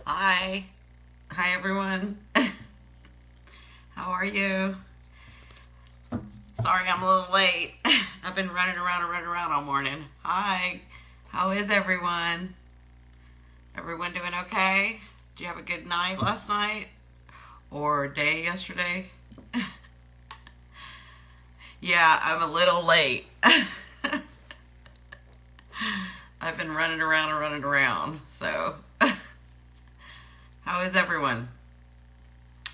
Hi. Hi, everyone. How are you? Sorry I'm a little late. I've been running around all morning. Hi. How is everyone? Everyone doing okay? Did you have a good night last night? Or day yesterday? Yeah, I'm a little late. I've been running around. So, how is everyone?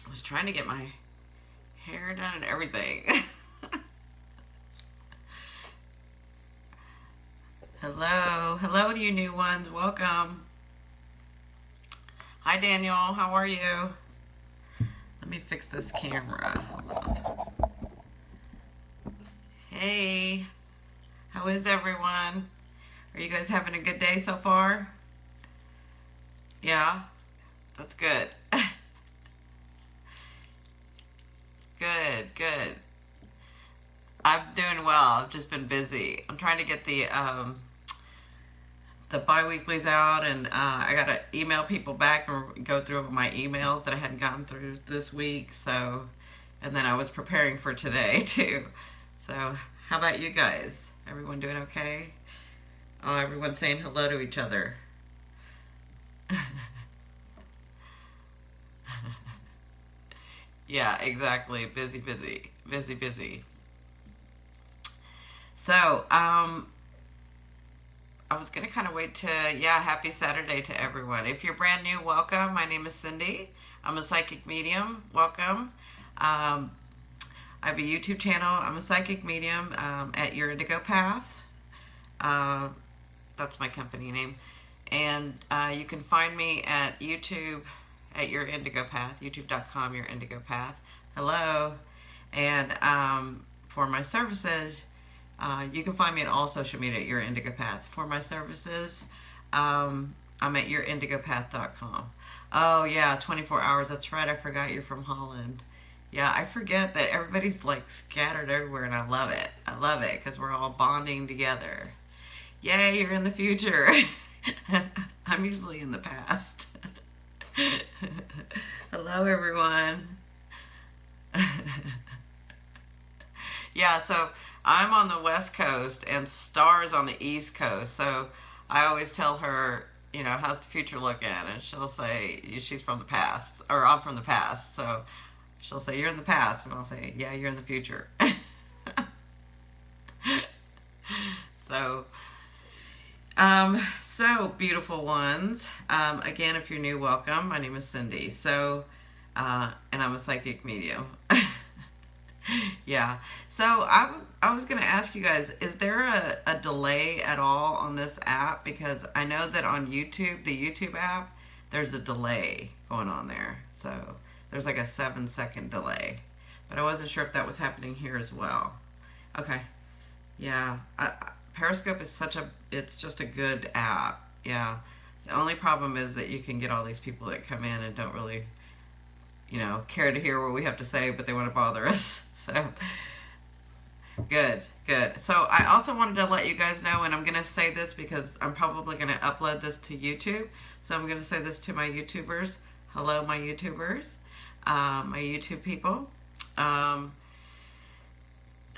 I was trying to get my hair done and everything. Hello to you new ones. Welcome. Hi, Daniel. How are you? Let me fix this camera. Hey, how is everyone? Are you guys having a good day so far? Yeah, that's good. Good. I'm doing well. I've just been busy. I'm trying to get the bi-weeklies out, and I gotta email people back and go through my emails that I hadn't gotten through this week. So, and then I was preparing for today too. So, how about you guys? Everyone doing okay? Oh, everyone's saying hello to each other. Yeah, exactly. Busy. So, I was going to kind of wait to, happy Saturday to everyone. If you're brand new, welcome. My name is Cindy. I'm a psychic medium. Welcome. I have a YouTube channel. I'm a psychic medium at Your Indigo Path. That's my company name. And you can find me at YouTube at Your Indigo Path, youtube.com, Your Indigo Path. Hello. And for my services, you can find me on all social media at Your Indigo Path. For my services, I'm at yourindigopath.com. Oh, yeah, 24 hours. That's right. I forgot you're from Holland. Yeah, I forget that everybody's like scattered everywhere, and I love it. I love it because we're all bonding together. Yay, you're in the future. I'm usually in the past. Hello, everyone. Yeah, so I'm on the West Coast and Star's on the East Coast. So I always tell her, how's the future looking? And she'll say, she's from the past, or I'm from the past. So she'll say, you're in the past. And I'll say, yeah, you're in the future. So, so beautiful ones. Again, if you're new, welcome. My name is Cindy. So, and I'm a psychic medium. Yeah. So I was going to ask you guys, is there a delay at all on this app? Because I know that on YouTube, the YouTube app, there's a delay going on there. So there's like a 7-second delay. But I wasn't sure if that was happening here as well. Okay. Yeah. Periscope is it's just a good app. Yeah. The only problem is that you can get all these people that come in and don't really, care to hear what we have to say, but they want to bother us. So, good. So, I also wanted to let you guys know, and I'm going to say this because I'm probably going to upload this to YouTube. So, I'm going to say this to my YouTubers. Hello, my YouTubers. My YouTube people.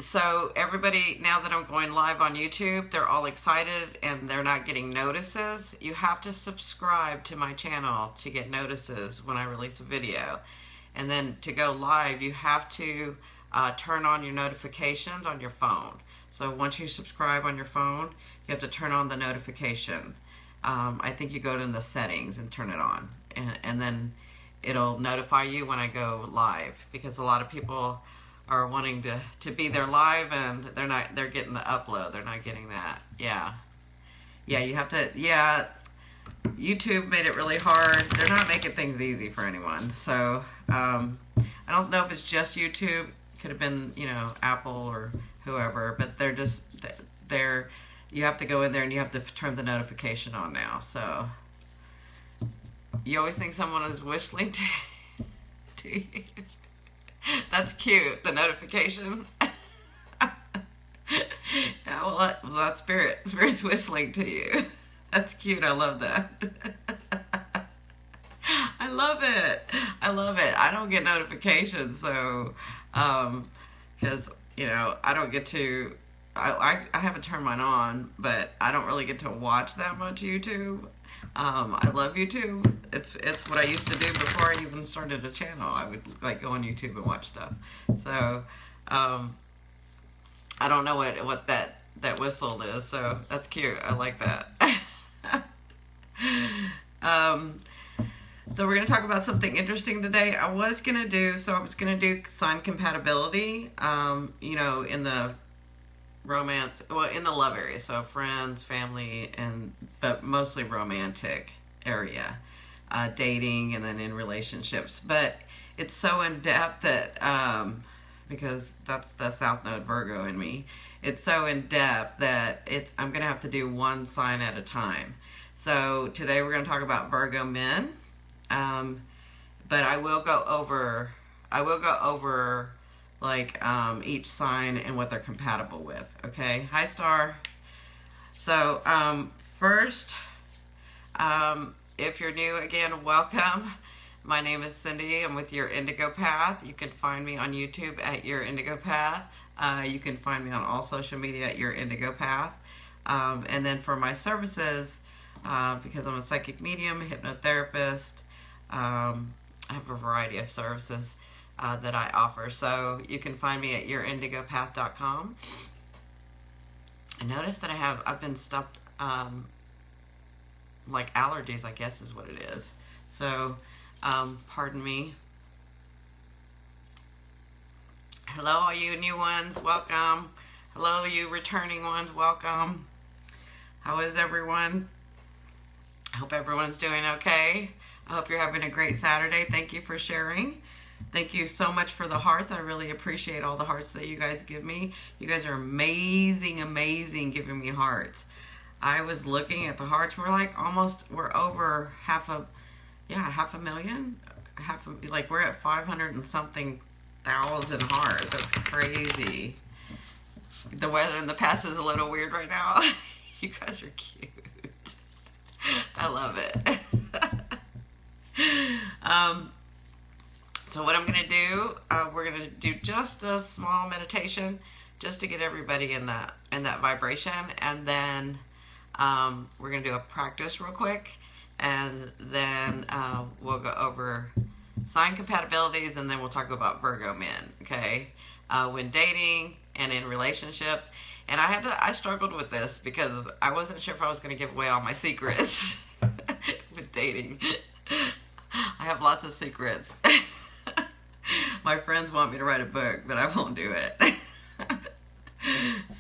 So, everybody, now that I'm going live on YouTube, they're all excited and they're not getting notices. You have to subscribe to my channel to get notices when I release a video. And then to go live, you have to turn on your notifications on your phone. So once you subscribe on your phone, you have to turn on the notification. I think you go to the settings and turn it on. And then it'll notify you when I go live. Because a lot of people are wanting to be there live, and they're getting the upload. They're not getting that. Yeah, you have to, YouTube made it really hard. They're not making things easy for anyone. So, I don't know if it's just YouTube. Could have been, Apple or whoever, but you have to go in there and you have to turn the notification on now. So, you always think someone is whistling to you. That's cute, the notification. Yeah, well, was that Spirit? Spirit's whistling to you. That's cute. I love that. I love it. I love it. I don't get notifications, so, because, you know, I don't get to, I haven't turned mine on, but I don't really get to watch that much YouTube. I love YouTube. It's what I used to do before I even started a channel. I would like go on YouTube and watch stuff. So, I don't know what that whistle is, so that's cute. I like that. So we're going to talk about something interesting today. I was going to do sign compatibility, you know, in the romance, well, in the love area, so friends, family, but mostly romantic area, dating, and then in relationships. But it's so in depth that, because that's the South Node Virgo in me, it's so in depth that I'm going to have to do one sign at a time. So today we're going to talk about Virgo men, but I will go over like each sign and what they're compatible with. Okay, hi Star. So first, if you're new, again, welcome. My name is Cindy. I'm with Your Indigo Path. You can find me on YouTube at Your Indigo Path. You can find me on all social media at Your Indigo Path. And then for my services, because I'm a psychic medium, hypnotherapist, I have a variety of services that I offer. So you can find me at yourindigopath.com. I noticed that I've been stuffed, like allergies, I guess is what it is. So, pardon me. Hello, all you new ones, welcome. Hello, you returning ones, welcome. How is everyone? I hope everyone's doing okay. I hope you're having a great Saturday. Thank you for sharing. Thank you so much for the hearts. I really appreciate all the hearts that you guys give me. You guys are amazing, amazing giving me hearts. I was looking at the hearts. We're over half a million. Like we're at 500 and something thousand hearts. That's crazy. The weather in the past is a little weird right now. You guys are cute. I love it. So what I'm going to do, we're going to do just a small meditation just to get everybody in that vibration, and then we're going to do a practice real quick, and then we'll go over sign compatibilities, and then we'll talk about Virgo men, okay? When dating and in relationships. And I struggled with this because I wasn't sure if I was going to give away all my secrets with dating. I have lots of secrets. My friends want me to write a book, but I won't do it.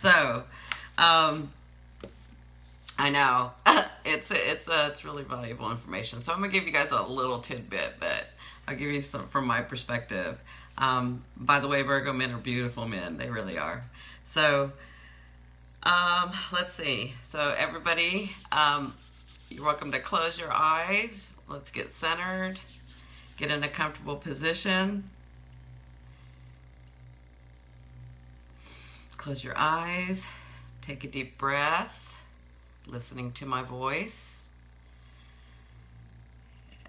So, I know it's really valuable information. So I'm gonna give you guys a little tidbit, but I'll give you some from my perspective. By the way, Virgo men are beautiful men. They really are. So, let's see. So everybody, you're welcome to close your eyes. Let's get centered. Get in a comfortable position. Close your eyes. Take a deep breath, listening to my voice.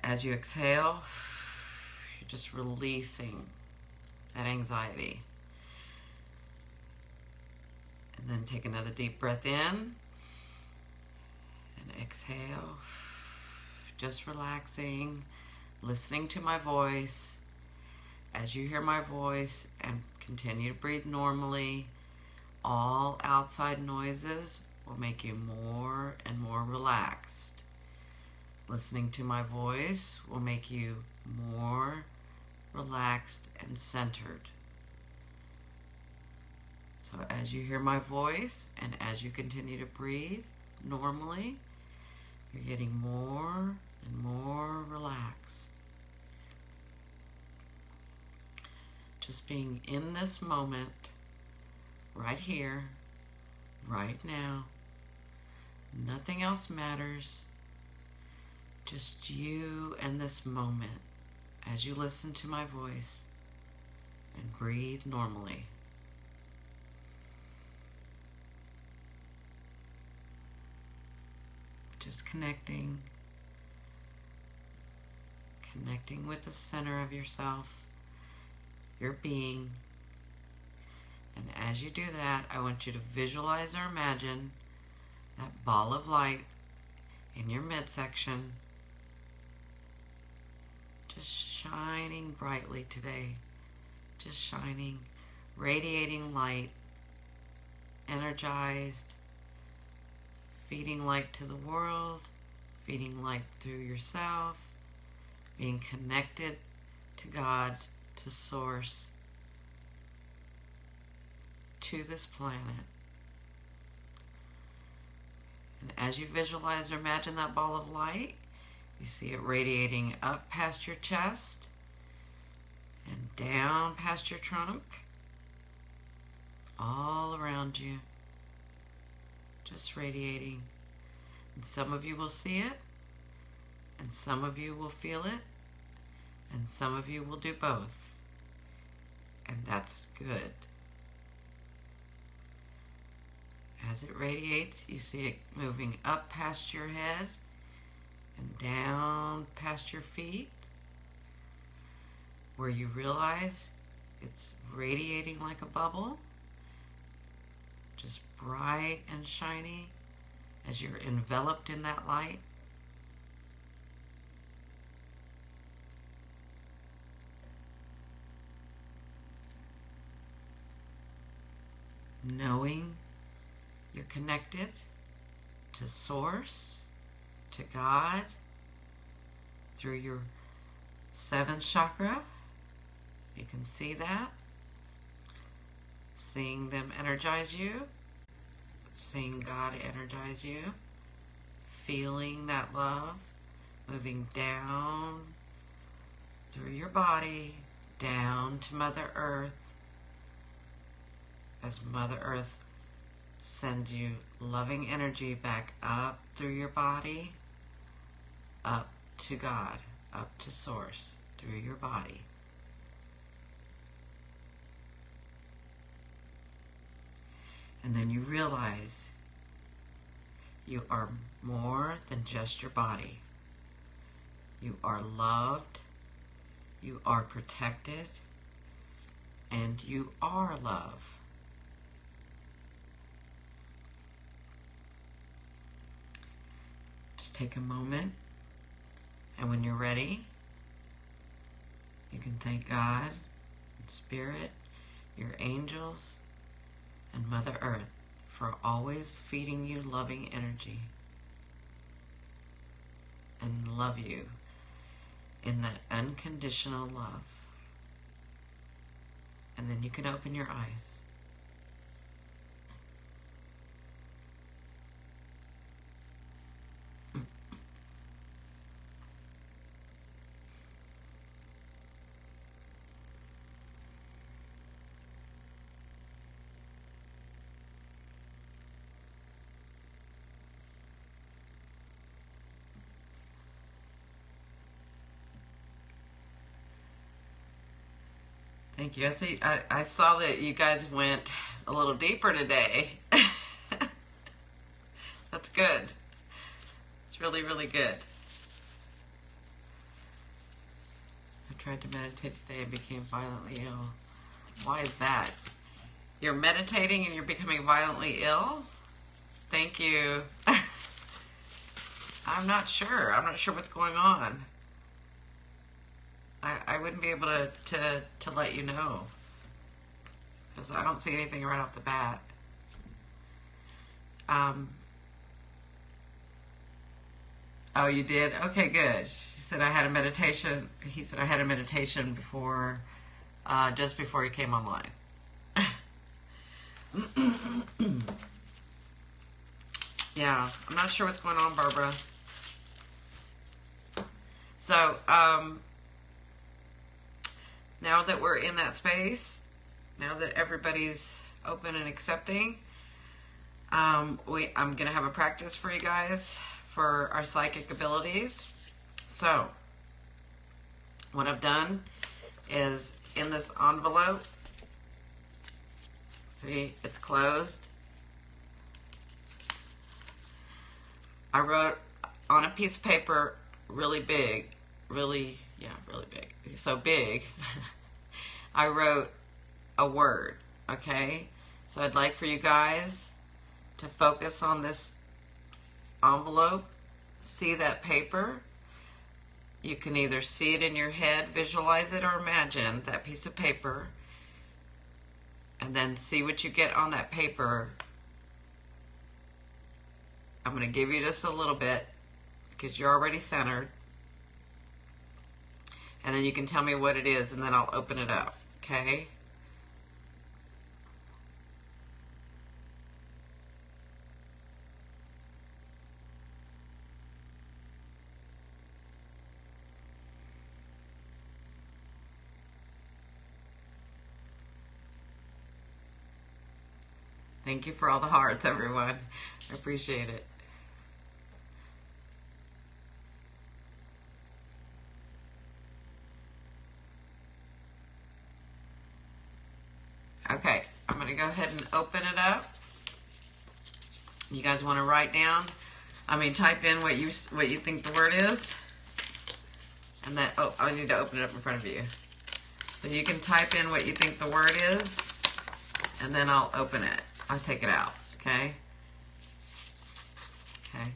As you exhale, you're just releasing that anxiety. And then take another deep breath in and exhale. Just relaxing, listening to my voice. As you hear my voice and continue to breathe normally, all outside noises will make you more and more relaxed. Listening to my voice will make you more relaxed and centered. So as you hear my voice and as you continue to breathe normally, you're getting more and more relaxed. Just being in this moment, right here, right now. Nothing else matters. Just you and this moment as you listen to my voice and breathe normally. Just connecting with the center of yourself, your being. And as you do that, I want you to visualize or imagine that ball of light in your midsection just shining brightly today. Just shining, radiating light, energized, feeding light to the world, feeding light through yourself, being connected to God, to Source, to this planet. And as you visualize or imagine that ball of light, you see it radiating up past your chest and down past your trunk, all around you, just radiating. And some of you will see it, and some of you will feel it, and some of you will do both. And that's good. As it radiates, you see it moving up past your head and down past your feet, where you realize it's radiating like a bubble, just bright and shiny as you're enveloped in that light. Knowing you're connected to Source, to God, through your 7th chakra. You can see that. Seeing them energize you. Seeing God energize you. Feeling that love moving down through your body, down to Mother Earth, as Mother Earth sends you loving energy back up through your body, up to God, up to Source, through your body. And then you realize you are more than just your body. You are loved, you are protected, and you are love. Just take a moment, and when you're ready, you can thank God, and Spirit, your angels, and Mother Earth for always feeding you loving energy and love you in that unconditional love. And then you can open your eyes. Thank you. I saw that you guys went a little deeper today. That's good. It's really, really good. I tried to meditate today and became violently ill. Why is that? You're meditating and you're becoming violently ill? Thank you. I'm not sure. I'm not sure what's going on. I wouldn't be able to let you know, because I don't see anything right off the bat. Oh, you did? Okay, good. She said I had a meditation. He said I had a meditation before, just before he came online. Yeah, I'm not sure what's going on, Barbara. So, now that we're in that space, now that everybody's open and accepting, I'm going to have a practice for you guys for our psychic abilities. So, what I've done is in this envelope, see, it's closed. I wrote on a piece of paper, really big, really big. So big, I wrote a word, okay? So I'd like for you guys to focus on this envelope, see that paper. You can either see it in your head, visualize it, or imagine that piece of paper, and then see what you get on that paper. I'm going to give you just a little bit because you're already centered. And then you can tell me what it is, and then I'll open it up, okay? Thank you for all the hearts, everyone. I appreciate it. Okay, I'm going to go ahead and open it up. You guys want to write down, type in what you think the word is. And then, oh, I need to open it up in front of you. So you can type in what you think the word is, and then I'll open it. I'll take it out, okay? Okay.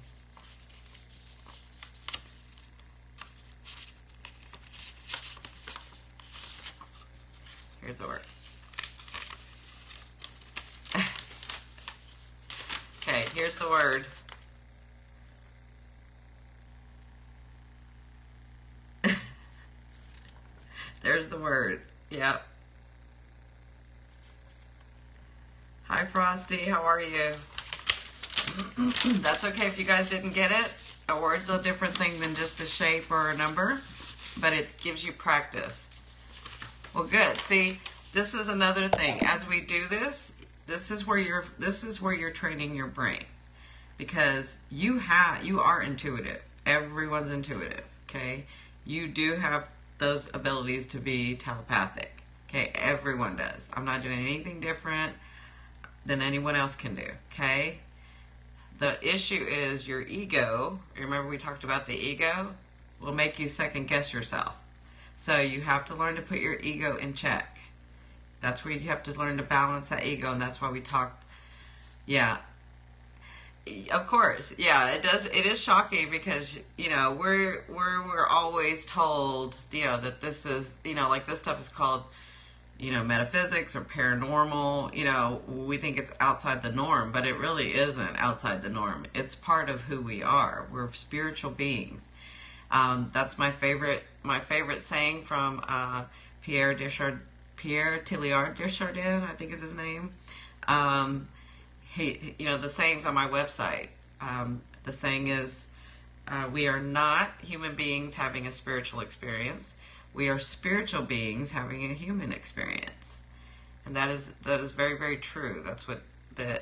Here's the word. Okay, here's the word. There's the word. Yep. Hi, Frosty. How are you? That's okay if you guys didn't get it. A word's a different thing than just a shape or a number, but it gives you practice. Well, good. See, this is another thing. As we do this, this is where you're training your brain, because you are intuitive. Everyone's intuitive. Okay, you do have those abilities to be telepathic. Okay, everyone does. I'm not doing anything different than anyone else can do. Okay, the issue is your ego. Remember we talked about the ego will make you second guess yourself. So you have to learn to put your ego in check. That's where you have to learn to balance that ego, and that's why we talk. Yeah, of course. Yeah, it does. It is shocking because we're always told that this is like this stuff is called metaphysics or paranormal. We think it's outside the norm, but it really isn't outside the norm. It's part of who we are. We're spiritual beings. That's my favorite saying from Pierre Teilhard de Chardin, I think is his name. The saying's on my website. The saying is, we are not human beings having a spiritual experience. We are spiritual beings having a human experience. And that is very, very true. That's the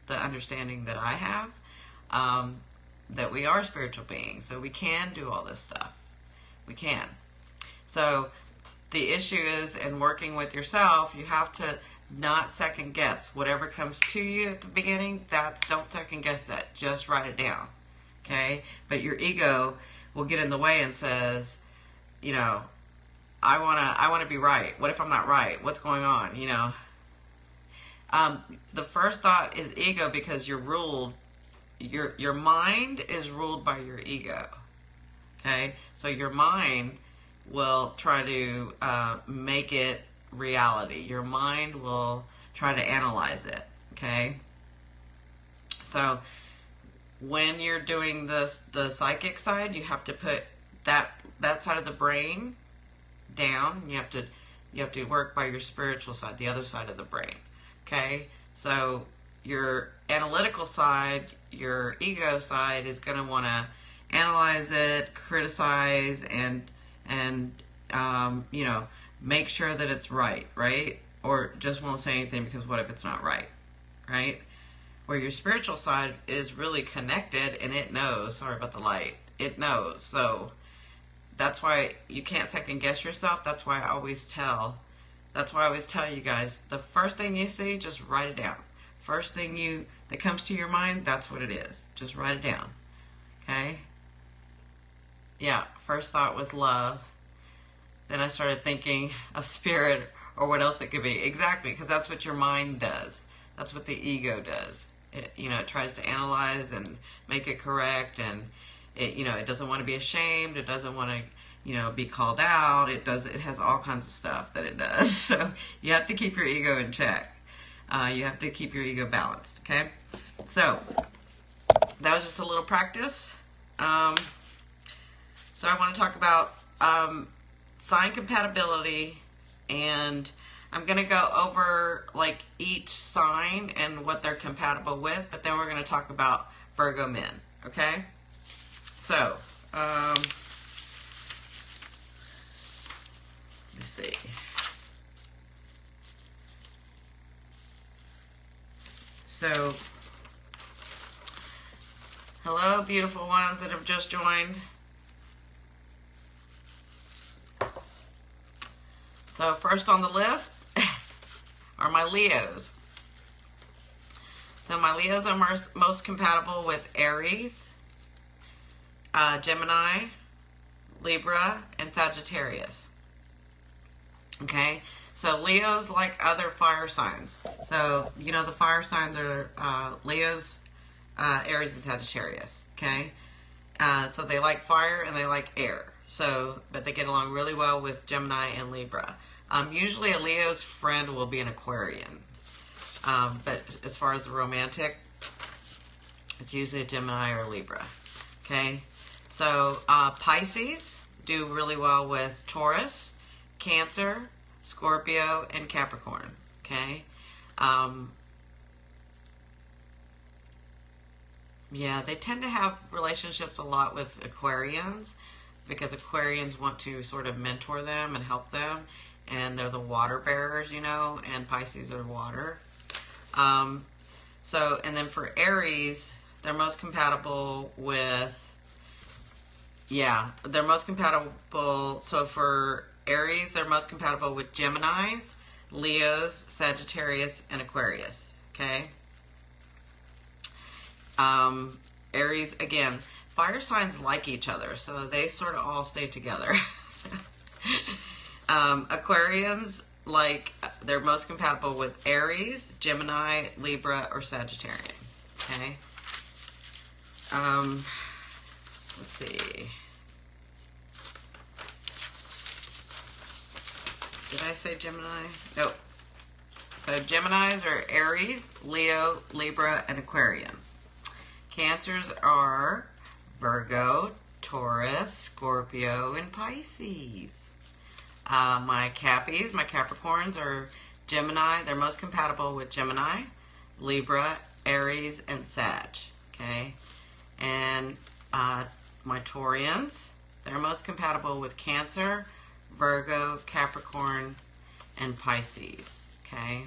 understanding that I have. That we are spiritual beings, so we can do all this stuff. We can. So the issue is, in working with yourself, you have to not second guess whatever comes to you at the beginning. Don't second guess that. Just write it down, okay? But your ego will get in the way and says, I wanna be right. What if I'm not right? What's going on? The first thought is ego, because you're ruled. Your mind is ruled by your ego. Okay, so your mind will try to make it reality. Your mind will try to analyze it. Okay, so when you're doing the psychic side, you have to put that side of the brain down. You have to work by your spiritual side, the other side of the brain. Okay, so your analytical side, your ego side, is going to want to analyze it, criticize, and make sure that it's right, or just won't say anything because what if it's not right? Where your spiritual side is really connected, and it knows. Sorry about the light. It knows. So that's why you can't second guess yourself. That's why I always tell you guys, the first thing you see, just write it down. First thing that comes to your mind, that's what it is. Just write it down. Okay? Yeah, first thought was love. Then I started thinking of spirit or what else it could be. Exactly, because that's what your mind does. That's what the ego does. It tries to analyze and make it correct, and it doesn't want to be ashamed. It doesn't want to, be called out. It has all kinds of stuff that it does. So you have to keep your ego in check. You have to keep your ego balanced, okay? So that was just a little practice. So I want to talk about sign compatibility, and I'm going to go over like each sign and what they're compatible with, but then we're going to talk about Virgo men, okay? So, let me see. So, hello, beautiful ones that have just joined. So first on the list are my Leos. So my Leos are most compatible with Aries, Gemini, Libra, and Sagittarius. Okay, so Leos like other fire signs. So, the fire signs are Leos, Aries, and Sagittarius. Okay, so they like fire and they like air. So, but they get along really well with Gemini and Libra. Usually a Leo's friend will be an Aquarian. But as far as the romantic, it's usually a Gemini or a Libra. Okay? So, Pisces do really well with Taurus, Cancer, Scorpio, and Capricorn. Okay? Yeah, they tend to have relationships a lot with Aquarians, because Aquarians want to sort of mentor them and help them, and they're the water bearers, and Pisces are water. And then for Aries, they're most compatible with, so for Aries, they're most compatible with Geminis, Leos, Sagittarius, and Aquarius, okay? Aries, again, fire signs like each other, so they sort of all stay together. Aquarians, they're most compatible with Aries, Gemini, Libra, or Sagittarian. Okay. Let's see. Did I say Gemini? Nope. So Geminis are Aries, Leo, Libra, and Aquarian. Cancers are Virgo, Taurus, Scorpio, and Pisces. My Capricorns are Gemini. They're most compatible with Gemini, Libra, Aries, and Sag. Okay. And my Taurians, they're most compatible with Cancer, Virgo, Capricorn, and Pisces. Okay.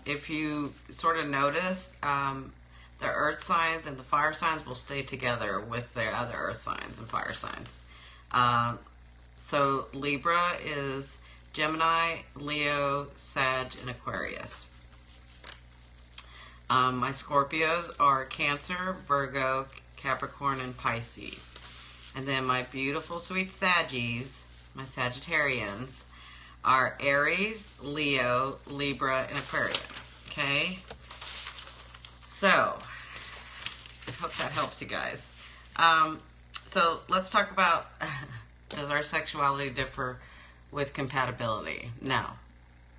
If you sort of notice, the earth signs and the fire signs will stay together with their other earth signs and fire signs. So Libra is Gemini, Leo, Sag, and Aquarius. My Scorpios are Cancer, Virgo, Capricorn, and Pisces. And then my beautiful sweet Saggies, my Sagittarians, are Aries, Leo, Libra, and Aquarius. Okay? So, I hope that helps you guys. So let's talk about, does our sexuality differ with compatibility? No.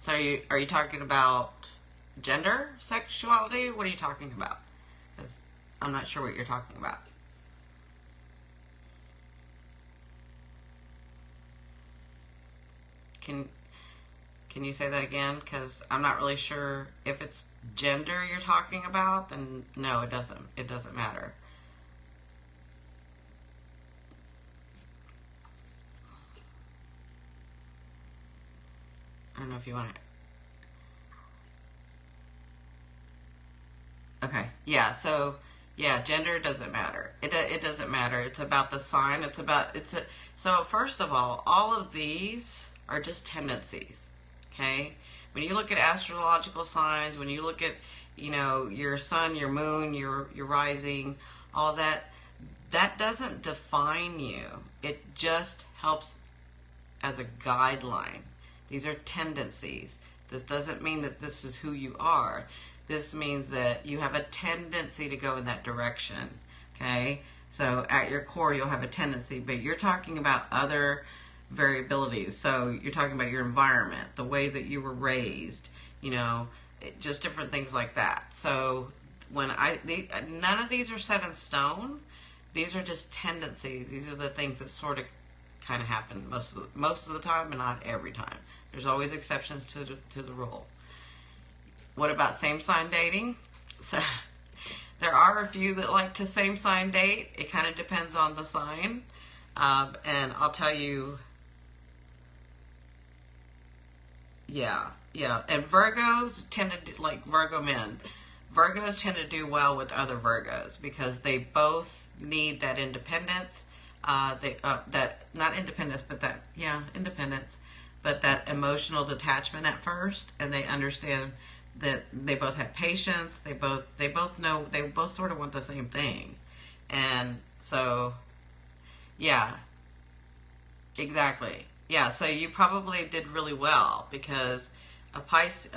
So are you talking about gender sexuality? What are you talking about? 'Cause I'm not sure what you're talking about. Can you say that again? Because I'm not really sure. If it's gender you're talking about, then no, it doesn't. It doesn't matter. I don't know if you want to. Okay. Yeah. So yeah, gender doesn't matter. It doesn't matter. It's about the sign. So first of all of these are just tendencies. Okay. When you look at astrological signs, when you look at, your sun, your moon, your rising, all of that, that doesn't define you. It just helps as a guideline. These are tendencies. This doesn't mean that this is who you are. This means that you have a tendency to go in that direction, okay? So at your core, you'll have a tendency, but you're talking about other variabilities. So you're talking about your environment, the way that you were raised, you know, just different things like that. So when none of these are set in stone. These are just tendencies. These are the things that sort of kind of happen most of the time, but not every time. There's always exceptions to the rule. What about same sign dating? So there are a few that like to same sign date. It kind of depends on the sign, and I'll tell you. Yeah. And Virgos tend to do, like Virgo men. Virgos tend to do well with other Virgos because they both need that independence. That not independence, but that independence, but that emotional detachment at first, and they understand that they both have patience. They both know, they both sort of want the same thing, and so yeah, exactly. Yeah, so you probably did really well because a Pisces,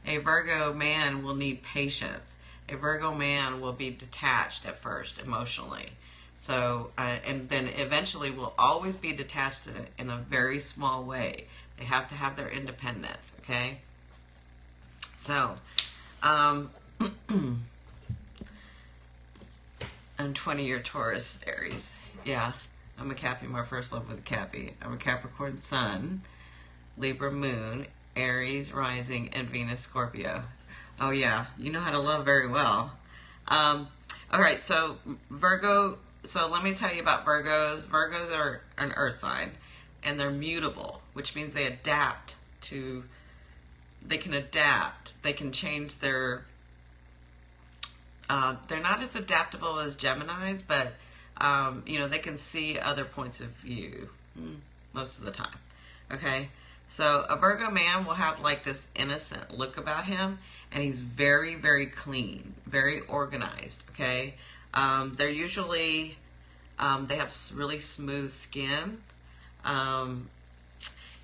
a Virgo man will need patience. A Virgo man will be detached at first emotionally. So, and then eventually will always be detached in a very small way. They have to have their independence, okay? So, I'm 20-year Taurus, Aries. Yeah, I'm a Cappy. My first love was a Cappy. I'm a Capricorn Sun, Libra Moon, Aries Rising, and Venus Scorpio. Oh yeah, you know how to love very well. All right, so Virgo. So let me tell you about Virgos. Virgos are an earth sign, and they're mutable, which means they adapt to. They can adapt. They can change their. They're not as adaptable as Geminis, but you know, they can see other points of view most of the time. Okay. So a Virgo man will have like this innocent look about him, and he's very, very clean, very organized, okay? They're usually, they have really smooth skin, and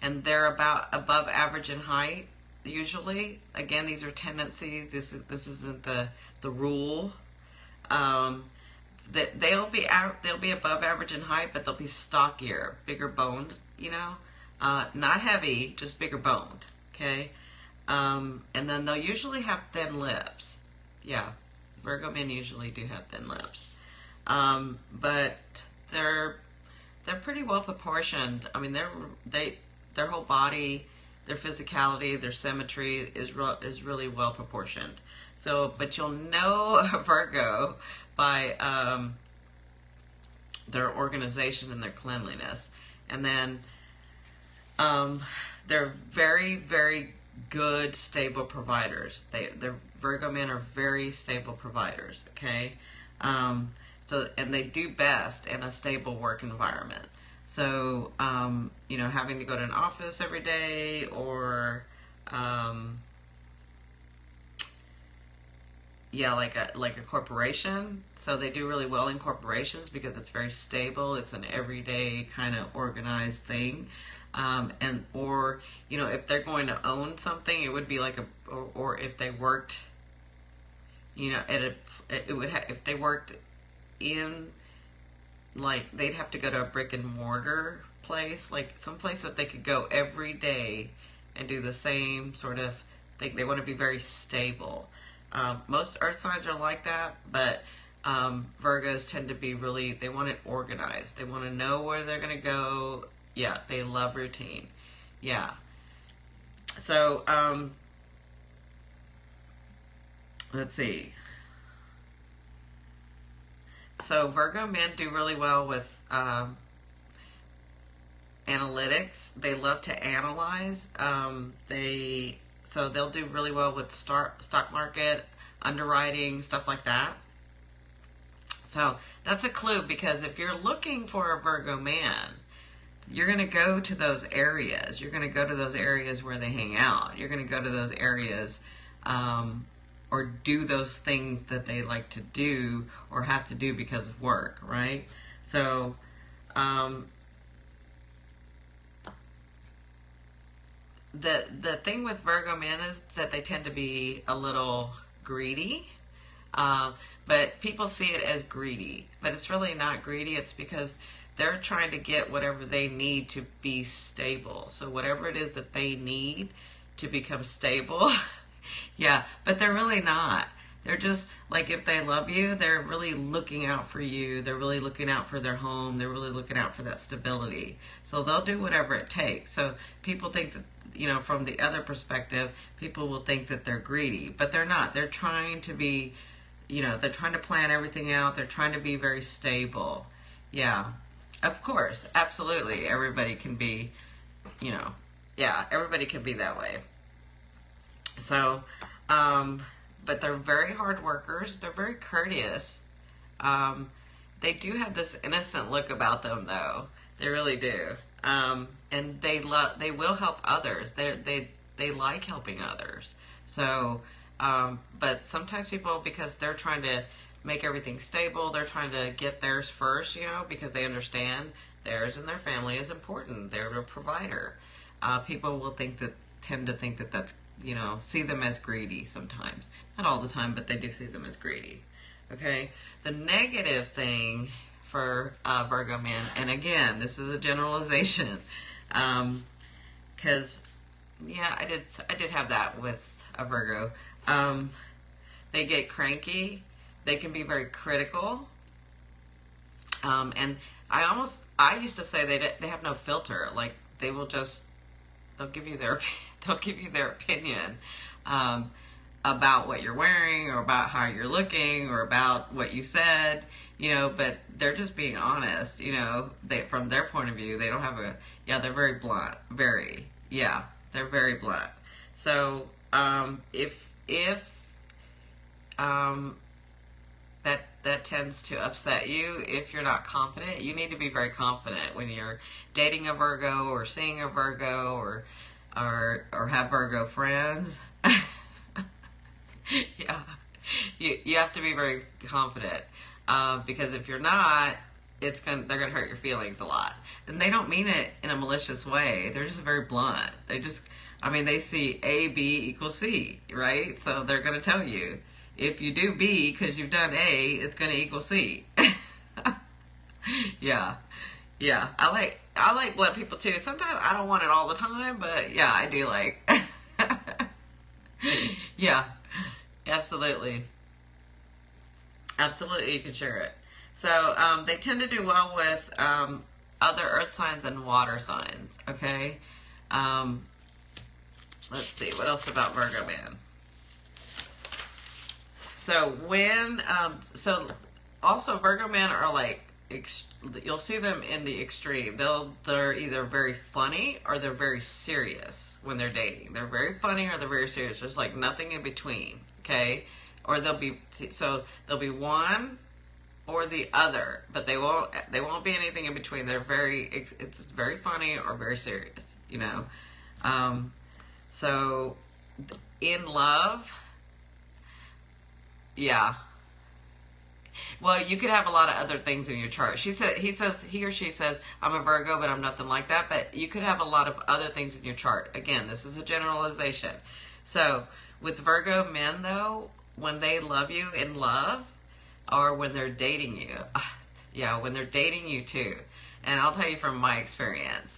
they're about above average in height, usually. Again, these are tendencies. This isn't the rule. That they'll be above average in height, but they'll be stockier, bigger boned, you know? Not heavy, just bigger boned, okay? And then they'll usually have thin lips. Yeah, Virgo men usually do have thin lips. But they're pretty well proportioned. I mean, their whole body, their physicality, their symmetry is really well proportioned. So, but you'll know a Virgo by their organization and their cleanliness. And then they're very, very good, stable providers. The Virgo men are very stable providers, okay? So, and they do best in a stable work environment. So, you know, having to go to an office every day or, yeah, like a corporation. So they do really well in corporations because it's very stable. It's an everyday kind of organized thing. Or, you know, if they're going to own something, it would be like or if they worked, you know, if they worked in, like, they'd have to go to a brick and mortar place, like some place that they could go every day and do the same sort of thing. They want to be very stable. Most earth signs are like that, but Virgos tend to be really, they want it organized. They want to know where they're going to go. Yeah, they love routine. Yeah. So, let's see. So Virgo men do really well with analytics. They love to analyze. So they'll do really well with stock market, underwriting, stuff like that. So that's a clue, because if you're looking for a Virgo man, you're going to go to those areas. You're going to go to those areas where they hang out. You're going to go to those areas or do those things that they like to do or have to do because of work, right? So, the thing with Virgo men is that they tend to be a little greedy. Uh, but people see it as greedy, but it's really not greedy. It's because they're trying to get whatever they need to be stable. So whatever it is that they need to become stable, yeah, but they're really not. They're just like, if they love you, they're really looking out for you. They're really looking out for their home. They're really looking out for that stability. So they'll do whatever it takes. So people think that, from the other perspective, people will think that they're greedy, but they're not. They're trying to be, they're trying to plan everything out. They're trying to be very stable. Yeah, of course, absolutely. Everybody can be, yeah, everybody can be that way. So, but they're very hard workers. They're very courteous. They do have this innocent look about them, though. They really do. And they will help others. They like helping others. So, but sometimes people, because they're trying to make everything stable, they're trying to get theirs first, because they understand theirs and their family is important. They're the provider. People will tend to think that that's, see them as greedy sometimes. Not all the time, but they do see them as greedy. Okay? The negative thing for Virgo men, and again, this is a generalization, because, yeah, I did have that with a Virgo. They get cranky. They can be very critical. And I used to say they have no filter. Like, they'll give you their opinion about what you're wearing, or about how you're looking, or about what you said, but they're just being honest. From their point of view, they don't have they're very blunt, they're very blunt. So if that tends to upset you, if you're not confident, you need to be very confident when you're dating a Virgo, or seeing a Virgo, or have Virgo friends. Yeah, you have to be very confident, because if you're not, they're gonna hurt your feelings a lot, and they don't mean it in a malicious way. They're just very blunt. They see A, B equals C, right? So they're gonna tell you, if you do B because you've done A, it's gonna equal C. Yeah. I like blunt people too. Sometimes I don't want it all the time, but yeah, I do like. Yeah, absolutely. Absolutely, you can share it. So they tend to do well with other earth signs and water signs, okay? Let's see, what else about Virgo man? So also Virgo men are like, you'll see them in the extreme. They're either very funny or they're very serious when they're dating. They're very funny or they're very serious. There's like nothing in between, okay? Or they'll be one or the other, but they won't be anything in between. It's very funny or very serious, So in love, yeah. Well, you could have a lot of other things in your chart. He or she says, I'm a Virgo, but I'm nothing like that. But you could have a lot of other things in your chart. Again, this is a generalization. So with Virgo men, though, when they love you in love, or when they're dating you, yeah, when they're dating you too. And I'll tell you from my experience,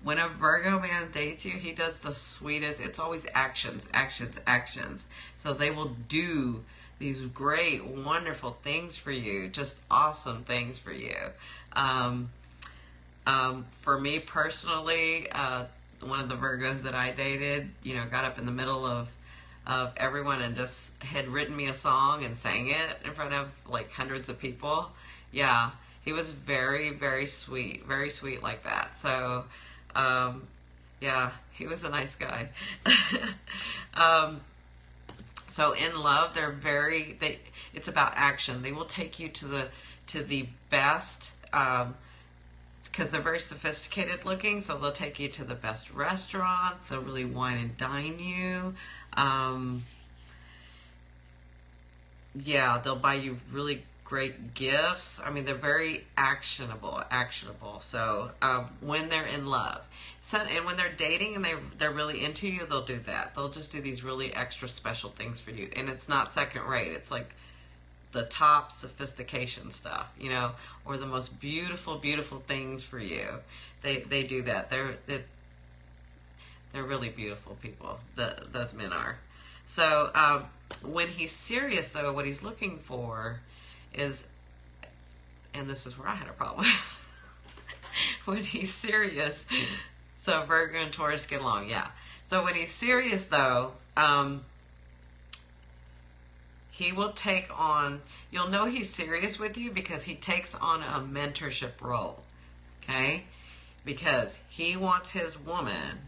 when a Virgo man dates you, he does the sweetest. It's always actions, actions, actions. So they will do these great, wonderful things for you, just awesome things for you. For me personally, one of the Virgos that I dated, got up in the middle of everyone and just had written me a song and sang it in front of like hundreds of people. Yeah, he was very, very sweet like that. So, yeah, he was a nice guy. So in love, it's about action. They will take you to the best, because they're very sophisticated looking, so they'll take you to the best restaurants. They'll really wine and dine you. yeah, they'll buy you really great gifts. I mean, they're very actionable. So when they're in love, so and when they're dating and they're really into you, they'll do that. They'll just do these really extra special things for you, and it's not second rate. It's like the top sophistication stuff, you know, or the most beautiful things for you. They do that. They're really beautiful people. Those men are. So when he's serious, though, what he's looking for is, and this is where I had a problem. When he's serious, so Virgo and Taurus get along, yeah. So when he's serious, though, he will take on, you'll know he's serious with you because he takes on a mentorship role, okay? Because he wants his woman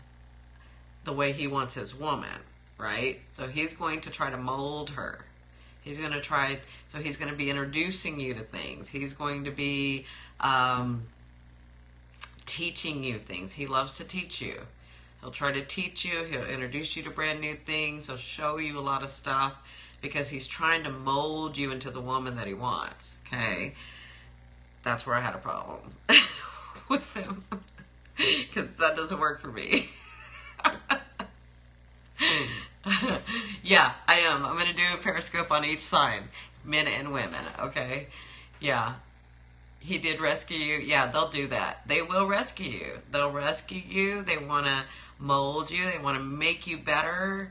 the way he wants his woman, right? So he's going to try to mold her. He's going to try, so he's going to be introducing you to things. He's going to be teaching you things. He loves to teach you. He'll try to teach you. He'll introduce you to brand new things. He'll show you a lot of stuff because he's trying to mold you into the woman that he wants, okay? That's where I had a problem with him because that doesn't work for me. Yeah, I am. I'm going to do a Periscope on each sign, men and women, okay? Yeah. He did rescue you. Yeah, they'll do that. They will rescue you. They'll rescue you. They want to mold you. They want to make you better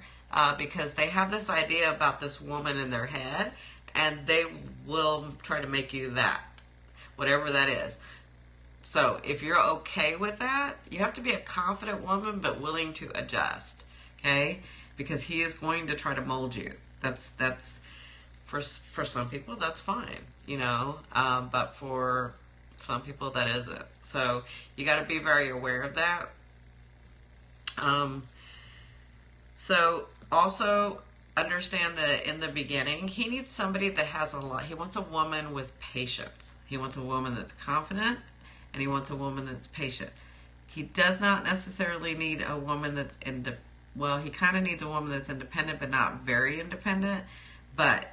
because they have this idea about this woman in their head, and they will try to make you that, whatever that is. So if you're okay with that, you have to be a confident woman but willing to adjust, okay? Because he is going to try to mold you. That's for some people that's fine, you know, but for some people that isn't. So you got to be very aware of that. So also understand that in the beginning, he needs somebody that has a lot. He wants a woman with patience. He wants a woman that's confident, and he wants a woman that's patient. He does not necessarily need a woman that's well, he kind of needs a woman that's independent, but not very independent. But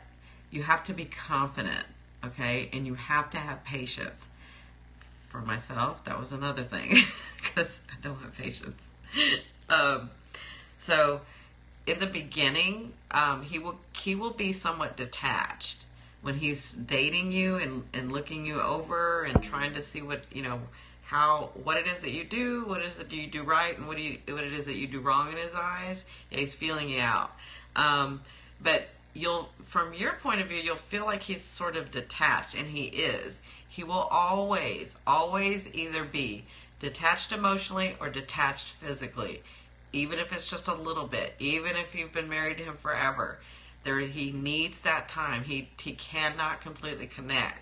you have to be confident, okay? And you have to have patience. For myself, that was another thing, because I don't have patience. So, in the beginning, he will be somewhat detached when he's dating you and looking you over and trying to see what, you know, what it is that you do, what it is that you do right, and what it is that you do wrong in his eyes. Yeah, he's feeling you out. But from your point of view, you'll feel like he's sort of detached, and he is. He will always either be detached emotionally or detached physically, even if it's just a little bit, even if you've been married to him forever. He needs that time. He cannot completely connect.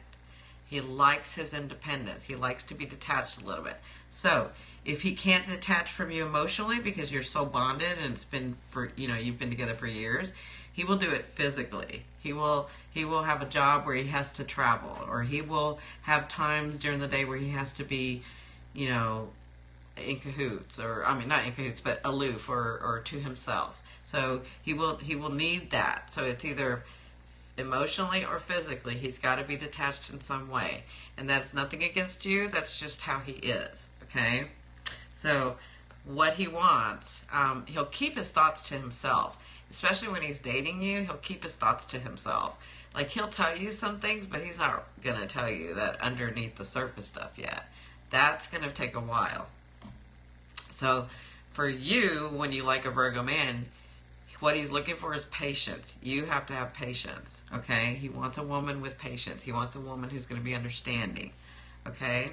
He likes his independence. He likes to be detached a little bit. So, if he can't detach from you emotionally because you're so bonded and it's been you've been together for years, he will do it physically. He will have a job where he has to travel, or he will have times during the day where he has to be, you know, in cahoots, or I mean not in cahoots, but aloof or to himself. So he will need that. So it's either emotionally or physically, he's got to be detached in some way. And that's nothing against you, that's just how he is, okay? So what he wants, he'll keep his thoughts to himself. Especially when he's dating you, he'll keep his thoughts to himself. Like, he'll tell you some things, but he's not going to tell you that underneath the surface stuff yet. That's going to take a while. So for you, when you like a Virgo man, what he's looking for is patience. You have to have patience, okay? He wants a woman with patience. He wants a woman who's going to be understanding, okay?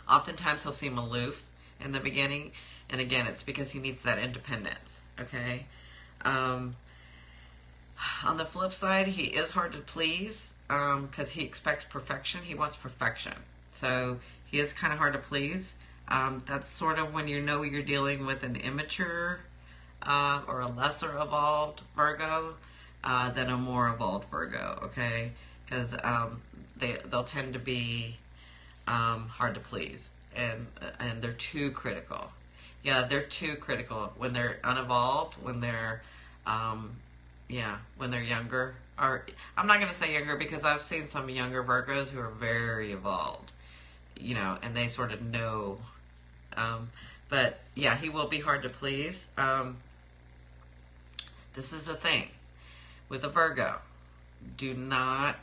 Oftentimes he'll seem aloof in the beginning, and again, it's because he needs that independence, okay? On the flip side, he is hard to please because he expects perfection. He wants perfection. So he is kind of hard to please. That's sort of when you know you're dealing with an immature or a lesser evolved Virgo than a more evolved Virgo, okay? Because they'll tend to be hard to please, and they're too critical. Yeah, they're too critical when they're unevolved, when they're Yeah, when they're younger. Or I'm not going to say younger because I've seen some younger Virgos who are very evolved, and they sort of know. But yeah, he will be hard to please. This is the thing with a Virgo. Do not.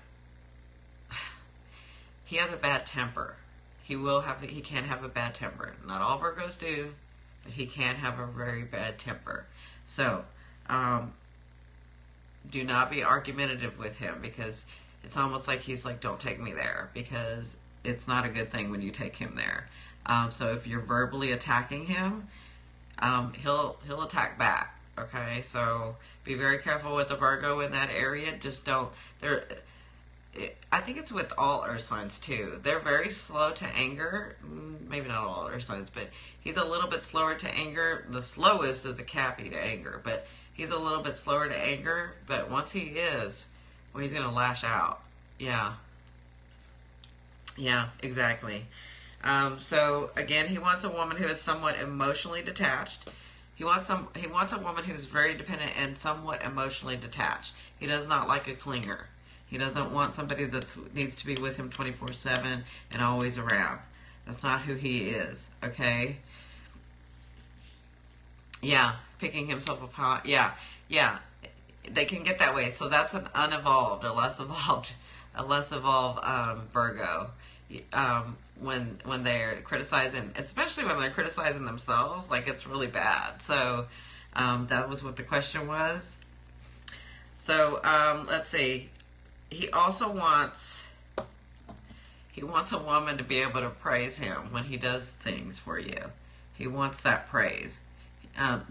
He has a bad temper. He can have a bad temper. Not all Virgos do, but he can have a very bad temper. So, do not be argumentative with him, because it's almost like he's like, don't take me there, because it's not a good thing when you take him there. So if you're verbally attacking him, he'll attack back. Okay, so be very careful with the Virgo in that area. Just don't. I think it's with all earth signs too. They're very slow to anger. Maybe not all earth signs, but he's a little bit slower to anger. The slowest is a Cappy to anger, but he's a little bit slower to anger. But once he is, well, he's going to lash out. Yeah. Yeah, exactly. So again, he wants a woman who is somewhat emotionally detached. He wants a woman who's very dependent and somewhat emotionally detached. He does not like a clinger. He doesn't want somebody that needs to be with him 24/7 and always around. That's not who he is, okay? Yeah, picking himself apart. Yeah, yeah. They can get that way. So that's an unevolved, a less evolved Virgo. When they're criticizing, especially when they're criticizing themselves, like it's really bad. So that was what the question was. So let's see. He also wants a woman to be able to praise him when he does things for you. He wants that praise,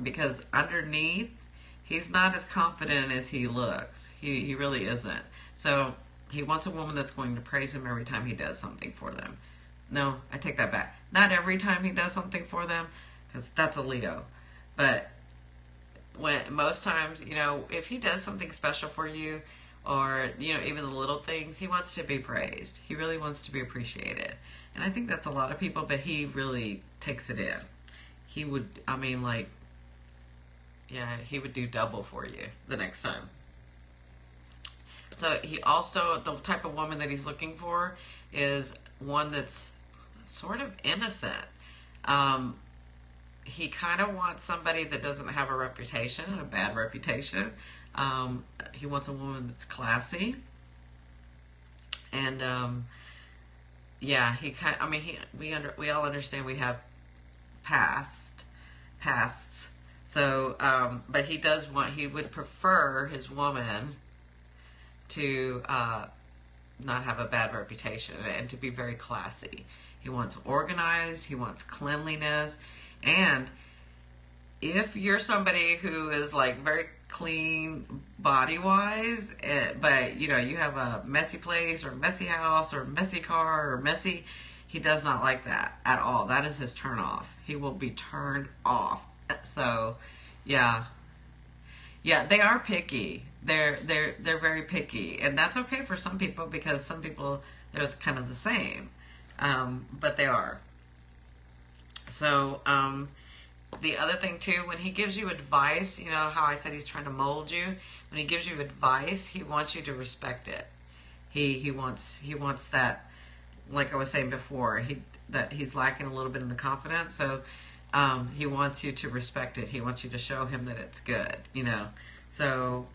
because underneath, he's not as confident as he looks. He really isn't. So he wants a woman that's going to praise him every time he does something for them. No, I take that back. Not every time he does something for them, because that's a Leo. But most times, if he does something special for you, or, even the little things, he wants to be praised. He really wants to be appreciated. And I think that's a lot of people, but he really takes it in. He would, he would do double for you the next time. So he also, the type of woman that he's looking for is one that's sort of innocent. He kind of wants somebody that doesn't have a reputation, a bad reputation. He wants a woman that's classy. And, we all understand we have pasts. So, but he would prefer his woman to not have a bad reputation and to be very classy. He wants organized, he wants cleanliness, and if you're somebody who is like very clean body-wise, but you have a messy place or messy house or messy car or messy, he does not like that at all. That is his turn off. He will be turned off. So, yeah, they are picky. They're very picky, and that's okay for some people, because some people, they're kind of the same, but they are. So, the other thing too, when he gives you advice, how I said he's trying to mold you. When he gives you advice, he wants you to respect it. He wants that, like I was saying before, that he's lacking a little bit in the confidence. So he wants you to respect it. He wants you to show him that it's good. So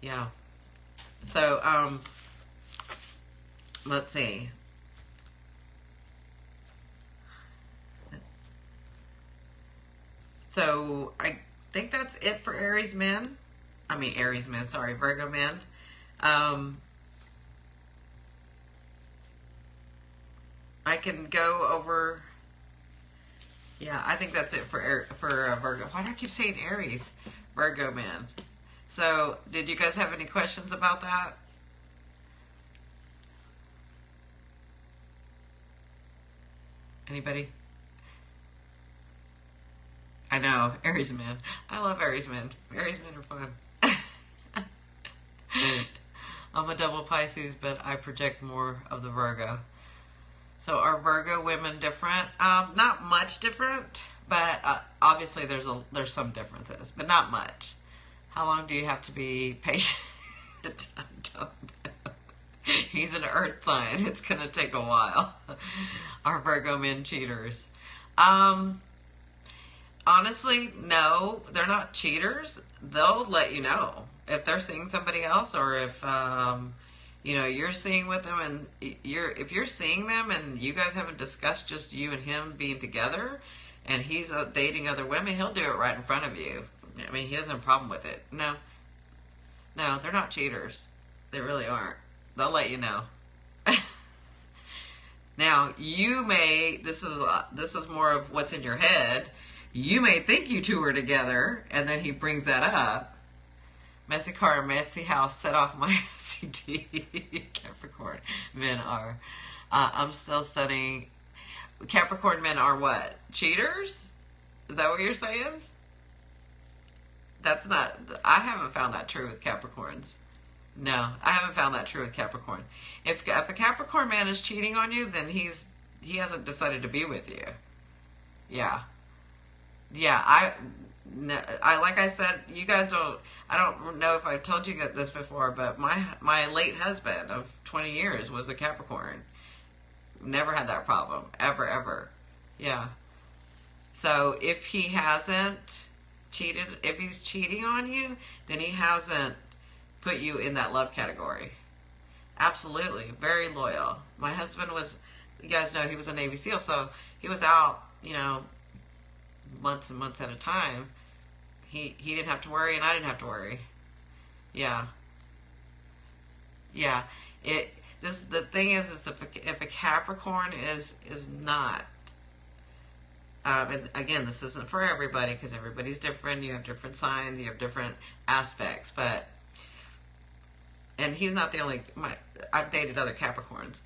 yeah. So let's see. So I think that's it for Virgo men. I can go over. Yeah, I think that's it for Virgo. Why do I keep saying Aries? Virgo men. So, did you guys have any questions about that? Anybody? I know, Aries men. I love Aries men. Aries men are fun. I'm a double Pisces, but I project more of the Virgo. So are Virgo women different? Not much different, but obviously there's some differences, but not much. How long do you have to be patient? I don't know. He's an earth sign. It's going to take a while. Are Virgo men cheaters? Honestly, no, they're not cheaters. They'll let you know if they're seeing somebody else, or if you're seeing with them, and if you're seeing them and you guys haven't discussed just you and him being together, and he's dating other women, he'll do it right in front of you. I mean, he doesn't have a problem with it. No, they're not cheaters. They really aren't. They'll let you know. Now, you may, this is more of what's in your head. You may think you two are together, and then he brings that up. Messy car, messy house, set off my FCD. Capricorn men are. I'm still studying. Capricorn men are what? Cheaters? Is that what you're saying? That's not, I haven't found that true with Capricorns. No, I haven't found that true with Capricorn. If a Capricorn man is cheating on you, then he hasn't decided to be with you. Yeah. Yeah, I like I said, you guys don't, I don't know if I've told you this before, but my late husband of 20 years was a Capricorn. Never had that problem. Ever. Yeah. So if he hasn't cheated, if he's cheating on you, then he hasn't put you in that love category. Absolutely. Very loyal. My husband was, you guys know, he was a Navy SEAL, so he was out, months and months at a time. He didn't have to worry, and I didn't have to worry. Yeah. Yeah. The thing is if a Capricorn is not, and again, this isn't for everybody because everybody's different. You have different signs, you have different aspects, and he's not the only. I've dated other Capricorns.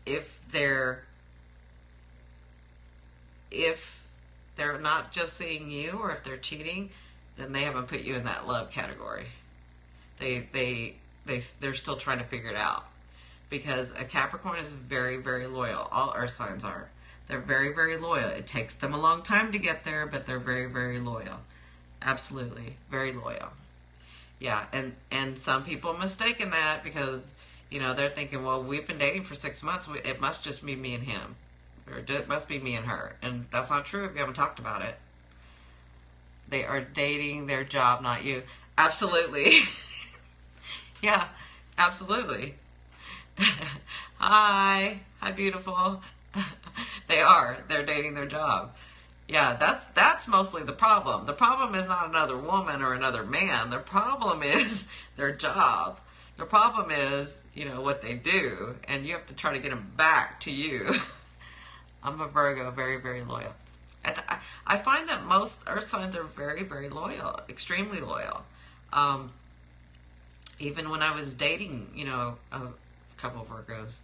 If they're not just seeing you, or if they're cheating, then they haven't put you in that love category. They're still trying to figure it out, because a Capricorn is very, very loyal. All earth signs are. They're very, very loyal. It takes them a long time to get there, but they're very, very loyal. Absolutely, very loyal. Yeah, and some people mistaken that because they're thinking, well, we've been dating for 6 months. It must just be me and him. Or it must be me and her. And that's not true if you haven't talked about it. They are dating their job, not you. Absolutely. Yeah, absolutely. Hi, beautiful. They're dating their job. Yeah, that's mostly the problem. The problem is not another woman or another man. The problem is their job. The problem is, what they do, and you have to try to get them back to you. I'm a Virgo, very, very loyal. I find that most earth signs are very, very loyal, extremely loyal. Even when I was dating, a couple of Virgos,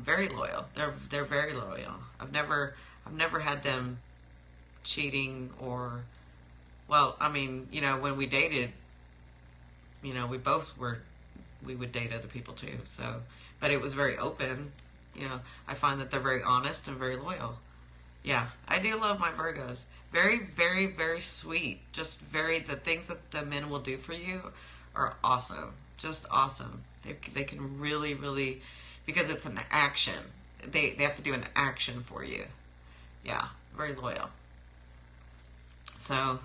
very loyal. They're very loyal. I've never had them cheating or, well, I mean, when we dated, we would date other people too. So, but it was very open. I find that they're very honest and very loyal. Yeah, I do love my Virgos. Very, very, very sweet. Just the things that the men will do for you are awesome. Just awesome. They can really, really, because it's an action. They have to do an action for you. Yeah, very loyal. So,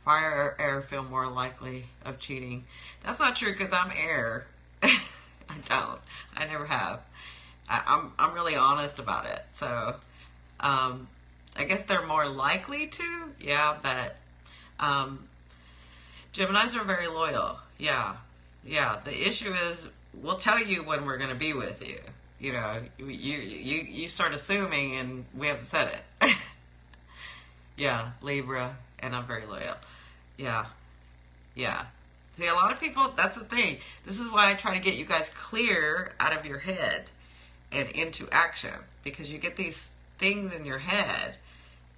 fire or air feel more likely of cheating. That's not true because I'm air. I don't. I never have. I'm really honest about it. So, I guess they're more likely to. Yeah, but Geminis are very loyal. Yeah. Yeah. The issue is we'll tell you when we're going to be with you. You start assuming and we haven't said it. Yeah, Libra, and I'm very loyal. Yeah. Yeah. See, a lot of people, that's the thing. This is why I try to get you guys clear out of your head and into action, because you get these things in your head.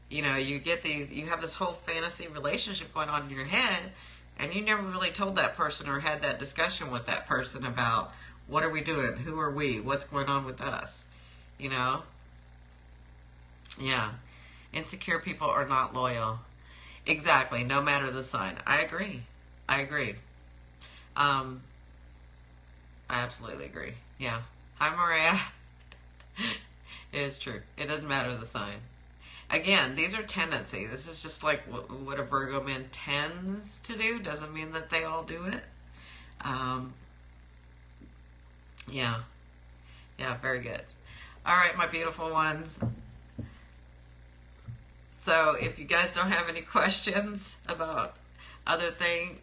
You have this whole fantasy relationship going on in your head, and you never really told that person or had that discussion with that person about what are we doing, who are we, what's going on with us, Yeah. Insecure people are not loyal. Exactly, no matter the sign. I agree. I agree. Um, I absolutely agree. Yeah. Hi, Maria. It is true. It doesn't matter the sign. Again, these are tendencies. This is just like what a Virgo man tends to do. Doesn't mean that they all do it. Um, yeah. Yeah, very good. All right, my beautiful ones. So if you guys don't have any questions about other thing,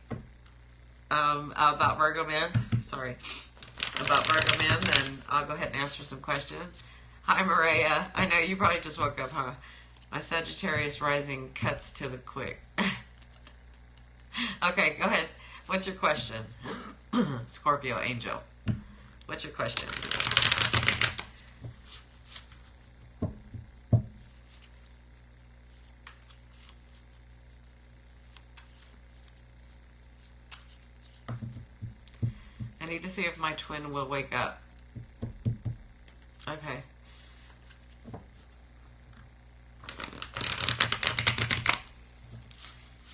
about Virgo men, sorry, about Virgo men, then I'll go ahead and answer some questions. Hi, Maria. I know you probably just woke up, huh? My Sagittarius rising cuts to the quick. Okay, go ahead. What's your question? Scorpio angel. What's your question? I need to see if my twin will wake up. Okay.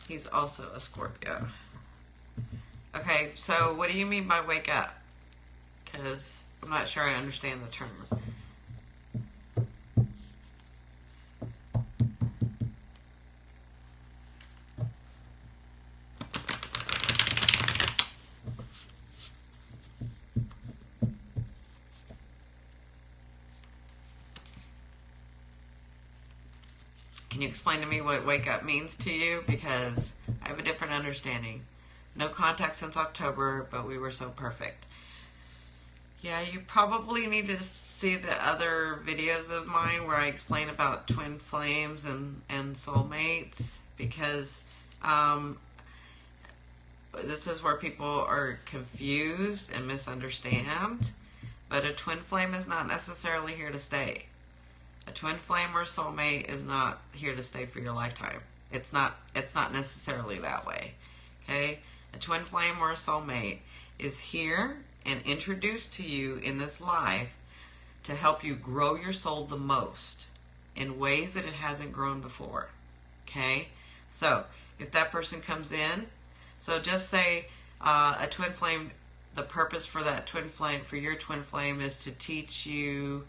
He's also a Scorpio. Okay, so what do you mean by wake up? Because I'm not sure I understand the term. Can you explain to me what wake up means to you? Because I have a different understanding. No contact since October, but we were so perfect. Yeah, you probably need to see the other videos of mine where I explain about twin flames and soulmates, because this is where people are confused and misunderstand. But a twin flame is not necessarily here to stay. A twin flame or soulmate is not here to stay for your lifetime. It's not necessarily that way. Okay? A twin flame or a soulmate is here and introduced to you in this life to help you grow your soul the most in ways that it hasn't grown before. Okay? So, if that person comes in, so just say a twin flame, the purpose for that twin flame, for your twin flame, is to teach you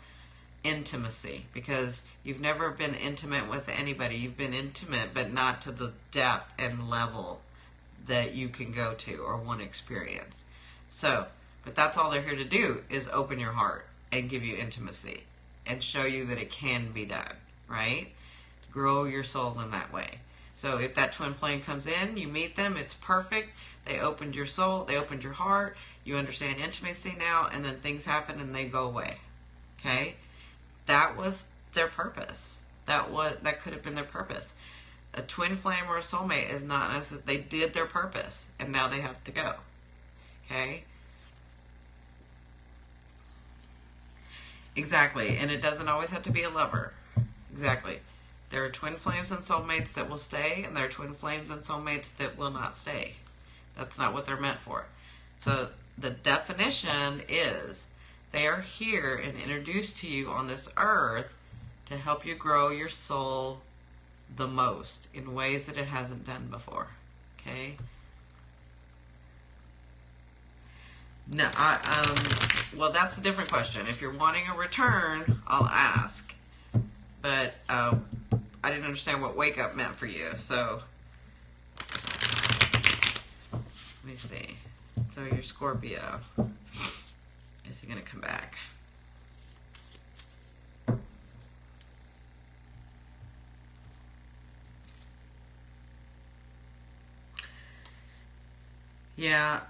intimacy, because you've never been intimate with anybody. You've been intimate, but not to the depth and level that you can go to or want to experience. So, but that's all they're here to do, is open your heart and give you intimacy and show you that it can be done, right? Grow your soul in that way. So if that twin flame comes in, you meet them, it's perfect. They opened your soul, they opened your heart, you understand intimacy now, and then things happen and they go away. Okay? That was their purpose. That could have been their purpose. A twin flame or a soulmate is not necessarily, they did their purpose and now they have to go. Okay? Exactly. And it doesn't always have to be a lover. Exactly. There are twin flames and soulmates that will stay, and there are twin flames and soulmates that will not stay. That's not what they're meant for. So the definition is they are here and introduced to you on this earth to help you grow your soul the most in ways that it hasn't done before. Okay? No, well, that's a different question. If you're wanting a return, I'll ask. But I didn't understand what wake up meant for you, so let me see. So you're Scorpio. Is he going to come back? Yeah,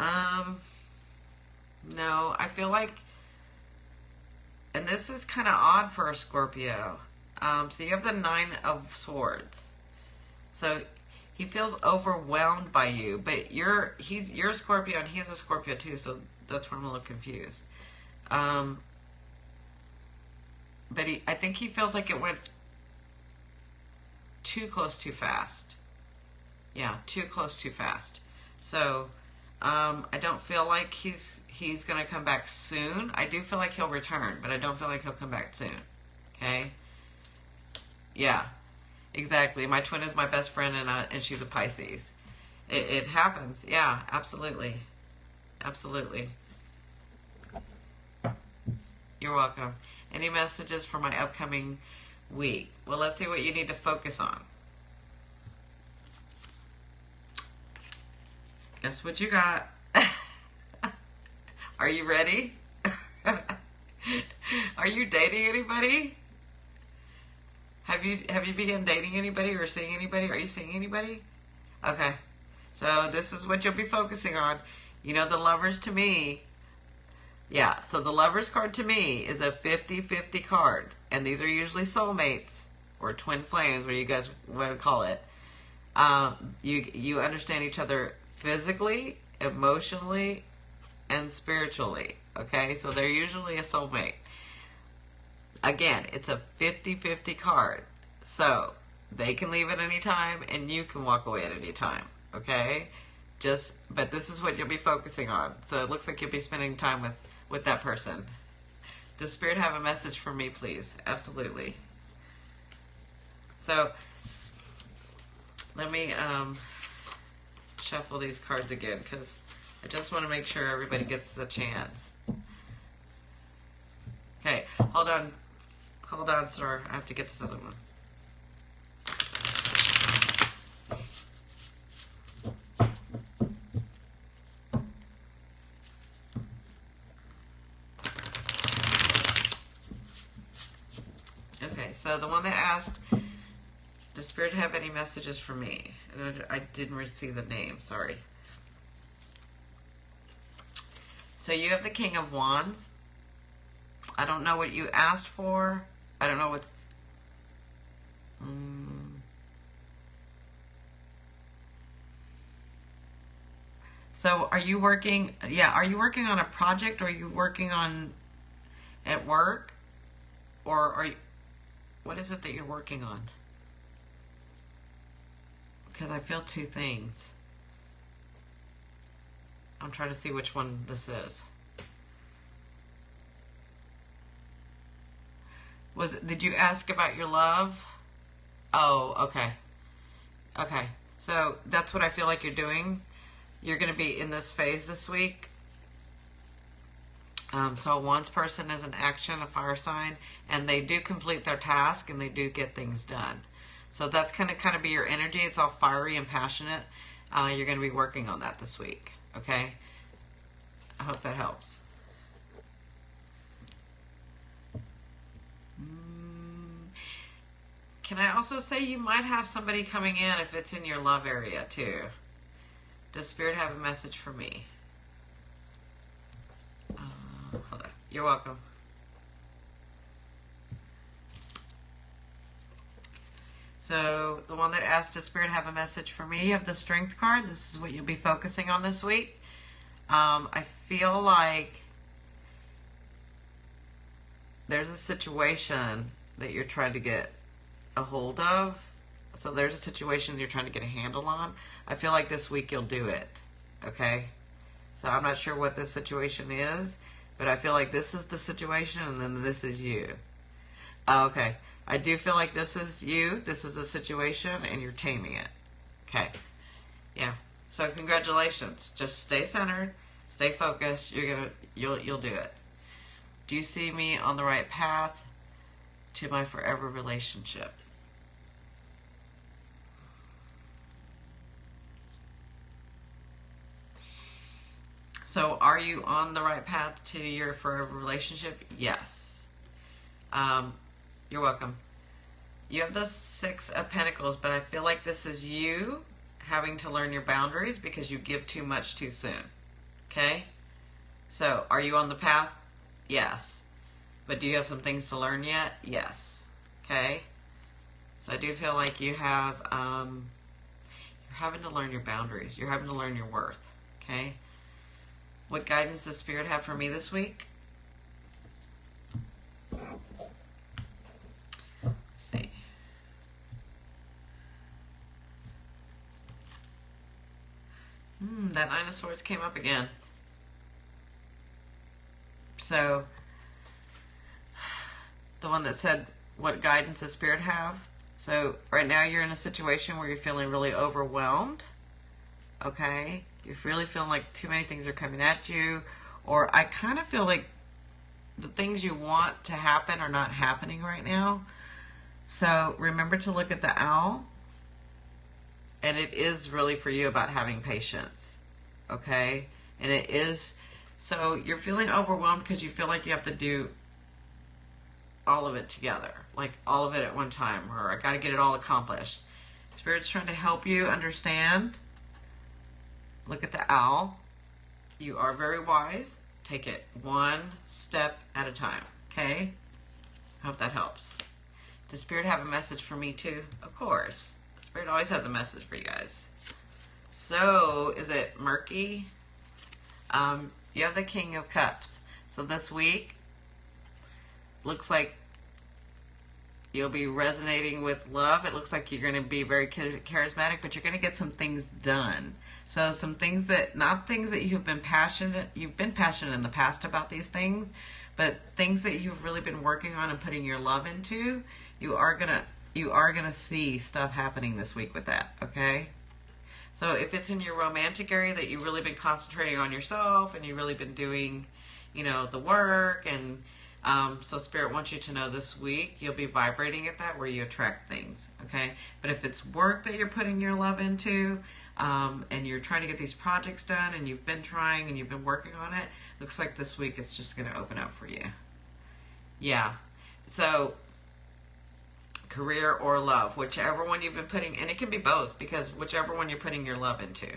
no, I feel like, and this is kind of odd for a Scorpio. So you have the Nine of Swords. So he feels overwhelmed by you, but you're a Scorpio and he's a Scorpio too, so that's where I'm a little confused. But I think he feels like it went too close too fast. Yeah, too close too fast. So I don't feel like he's going to come back soon. I do feel like he'll return, but I don't feel like he'll come back soon. Okay? Yeah, exactly. My twin is my best friend, and she's a Pisces. It happens. Yeah, absolutely. Absolutely. You're welcome. Any messages for my upcoming week? Well, let's see what you need to focus on. Guess what you got? Are you ready? Are you dating anybody? Have you begun dating anybody or seeing anybody? Are you seeing anybody? Okay. So this is what you'll be focusing on. You know, the lovers to me, yeah, so the lovers card to me is a 50-50 card. And these are usually soulmates or twin flames, what you guys want to call it. You understand each other physically, emotionally, and spiritually. Okay, so they're usually a soulmate. Again, it's a 50-50 card. So they can leave at any time and you can walk away at any time. Okay? But this is what you'll be focusing on. So it looks like you'll be spending time with that person. Does Spirit have a message for me, please? Absolutely. So let me shuffle these cards again because I just want to make sure everybody gets the chance. Okay, hold on. Hold on, sir. I have to get this other one. Okay, so the one that asked, does Spirit have any messages for me? And I didn't receive the name, sorry. So you have the King of Wands. I don't know what you asked for. I don't know what's... So are you working... Yeah, are you working on a project? Or are you working on... at work? Or are you... What is it that you're working on? Because I feel two things. I'm trying to see which one this is. Did you ask about your love? Oh, okay. Okay. So that's what I feel like you're doing. You're going to be in this phase this week. So a Wands person is an action, a fire sign, and they do complete their task and they do get things done. So that's going to kind of be your energy. It's all fiery and passionate. You're going to be working on that this week. Okay? I hope that helps. Can I also say you might have somebody coming in if it's in your love area too? Does Spirit have a message for me? Hold on. You're welcome. So the one that asked, does Spirit have a message for me? You have the Strength card. This is what you'll be focusing on this week. I feel like there's a situation that you're trying to get a hold of. So there's a situation you're trying to get a handle on. I feel like this week you'll do it. Okay? So I'm not sure what this situation is, but I feel like this is the situation and then this is you. Okay. I do feel like this is you. This is a situation and you're taming it. Okay. Yeah. So congratulations. Just stay centered, stay focused. You'll do it. Do you see me on the right path to my forever relationship? So are you on the right path to your forever relationship? Yes. You're welcome. You have the Six of Pentacles, but I feel like this is you having to learn your boundaries because you give too much too soon. Okay? So, are you on the path? Yes. But do you have some things to learn yet? Yes. Okay? So I do feel like you have, you're having to learn your boundaries. You're having to learn your worth. Okay? What guidance does Spirit have for me this week? Let's see. That Nine of Swords came up again. So, the one that said, what guidance does Spirit have? So, right now you're in a situation where you're feeling really overwhelmed. okay? You're really feeling like too many things are coming at you, or I kind of feel like the things you want to happen are not happening right now. So remember to look at the owl, and it is really for you about having patience, okay? And it is, so you're feeling overwhelmed because you feel like you have to do all of it together, like all of it at one time, or I got to get it all accomplished. Spirit's trying to help you understand. Look at the owl. You are very wise. Take it one step at a time, okay? Hope that helps. Does Spirit have a message for me too? Of course. Spirit always has a message for you guys. So, is it murky? You have the King of Cups. So this week, looks like you'll be resonating with love. It looks like you're going to be very charismatic, but you're going to get some things done. So some things that, not things that you've been passionate in the past about these things, but things that you've really been working on and putting your love into, you are going to see stuff happening this week with that, okay? So if it's in your romantic area that you've really been concentrating on yourself and you've really been doing, you know, the work, and so Spirit wants you to know this week you'll be vibrating at that where you attract things, okay? But if it's work that you're putting your love into, and you're trying to get these projects done and you've been trying and you've been working on it, looks like this week it's just going to open up for you. Yeah. So career or love, whichever one you've been putting, and it can be both, because whichever one you're putting your love into,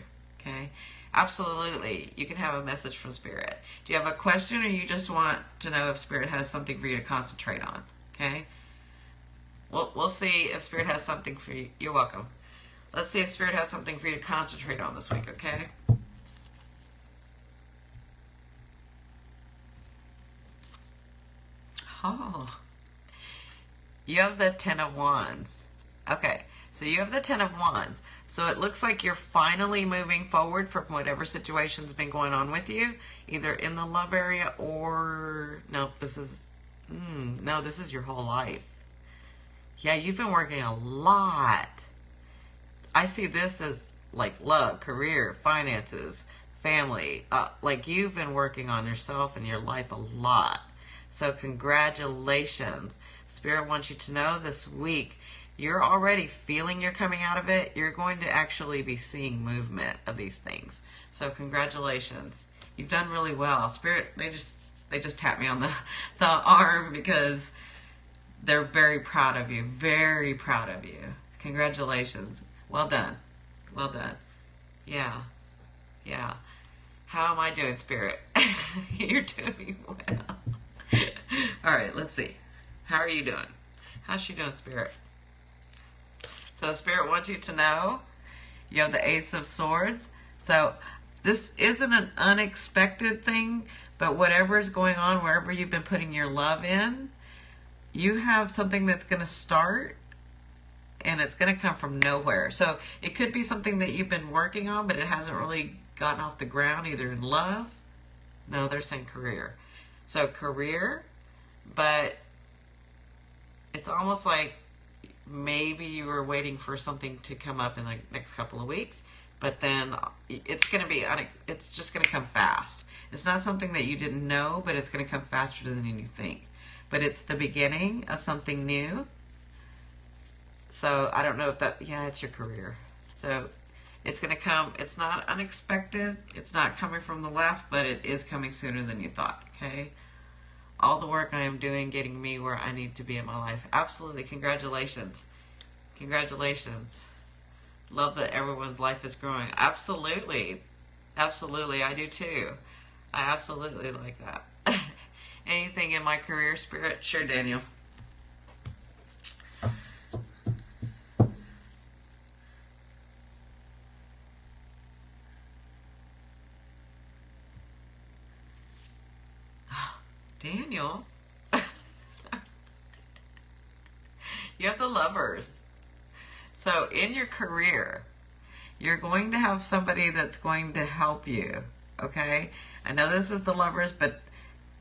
okay? Absolutely, you can have a message from Spirit. Do you have a question, or you just want to know if Spirit has something for you to concentrate on, okay? We'll see if Spirit has something for you. You're welcome. Let's see if Spirit has something for you to concentrate on this week, okay? Oh. You have the Ten of Wands. Okay, so you have the Ten of Wands. So it looks like you're finally moving forward from whatever situation's been going on with you, either in the love area or, no, this is your whole life. Yeah, you've been working a lot. I see this as like love, career, finances, family. Like you've been working on yourself and your life a lot. So congratulations. Spirit wants you to know this week, you're already feeling you're coming out of it. You're going to actually be seeing movement of these things. So congratulations. You've done really well. Spirit, they just tapped me on the arm because they're very proud of you. Very proud of you. Congratulations. Well done. Well done. Yeah. Yeah. How am I doing, Spirit? You're doing well. All right, let's see. How are you doing? How's she doing, Spirit? So Spirit wants you to know you have the Ace of Swords. So this isn't an unexpected thing, but whatever is going on, wherever you've been putting your love in, you have something that's going to start, and it's going to come from nowhere. So it could be something that you've been working on, but it hasn't really gotten off the ground, either in love. No, they're saying career. So career, but it's almost like maybe you were waiting for something to come up in the next couple of weeks, but then it's going to be, it's just going to come fast. It's not something that you didn't know, but it's going to come faster than you think. But it's the beginning of something new. So I don't know if that, yeah, it's your career. So it's going to come, it's not unexpected. It's not coming from the left, but it is coming sooner than you thought, okay? All the work I am doing, getting me where I need to be in my life. Absolutely. Congratulations. Congratulations. Love that everyone's life is growing. Absolutely. Absolutely. I do too. I absolutely like that. Anything in my career, Spirit? Sure, Daniel. Daniel, you have the Lovers. So in your career, you're going to have somebody that's going to help you, okay? I know this is the Lovers, but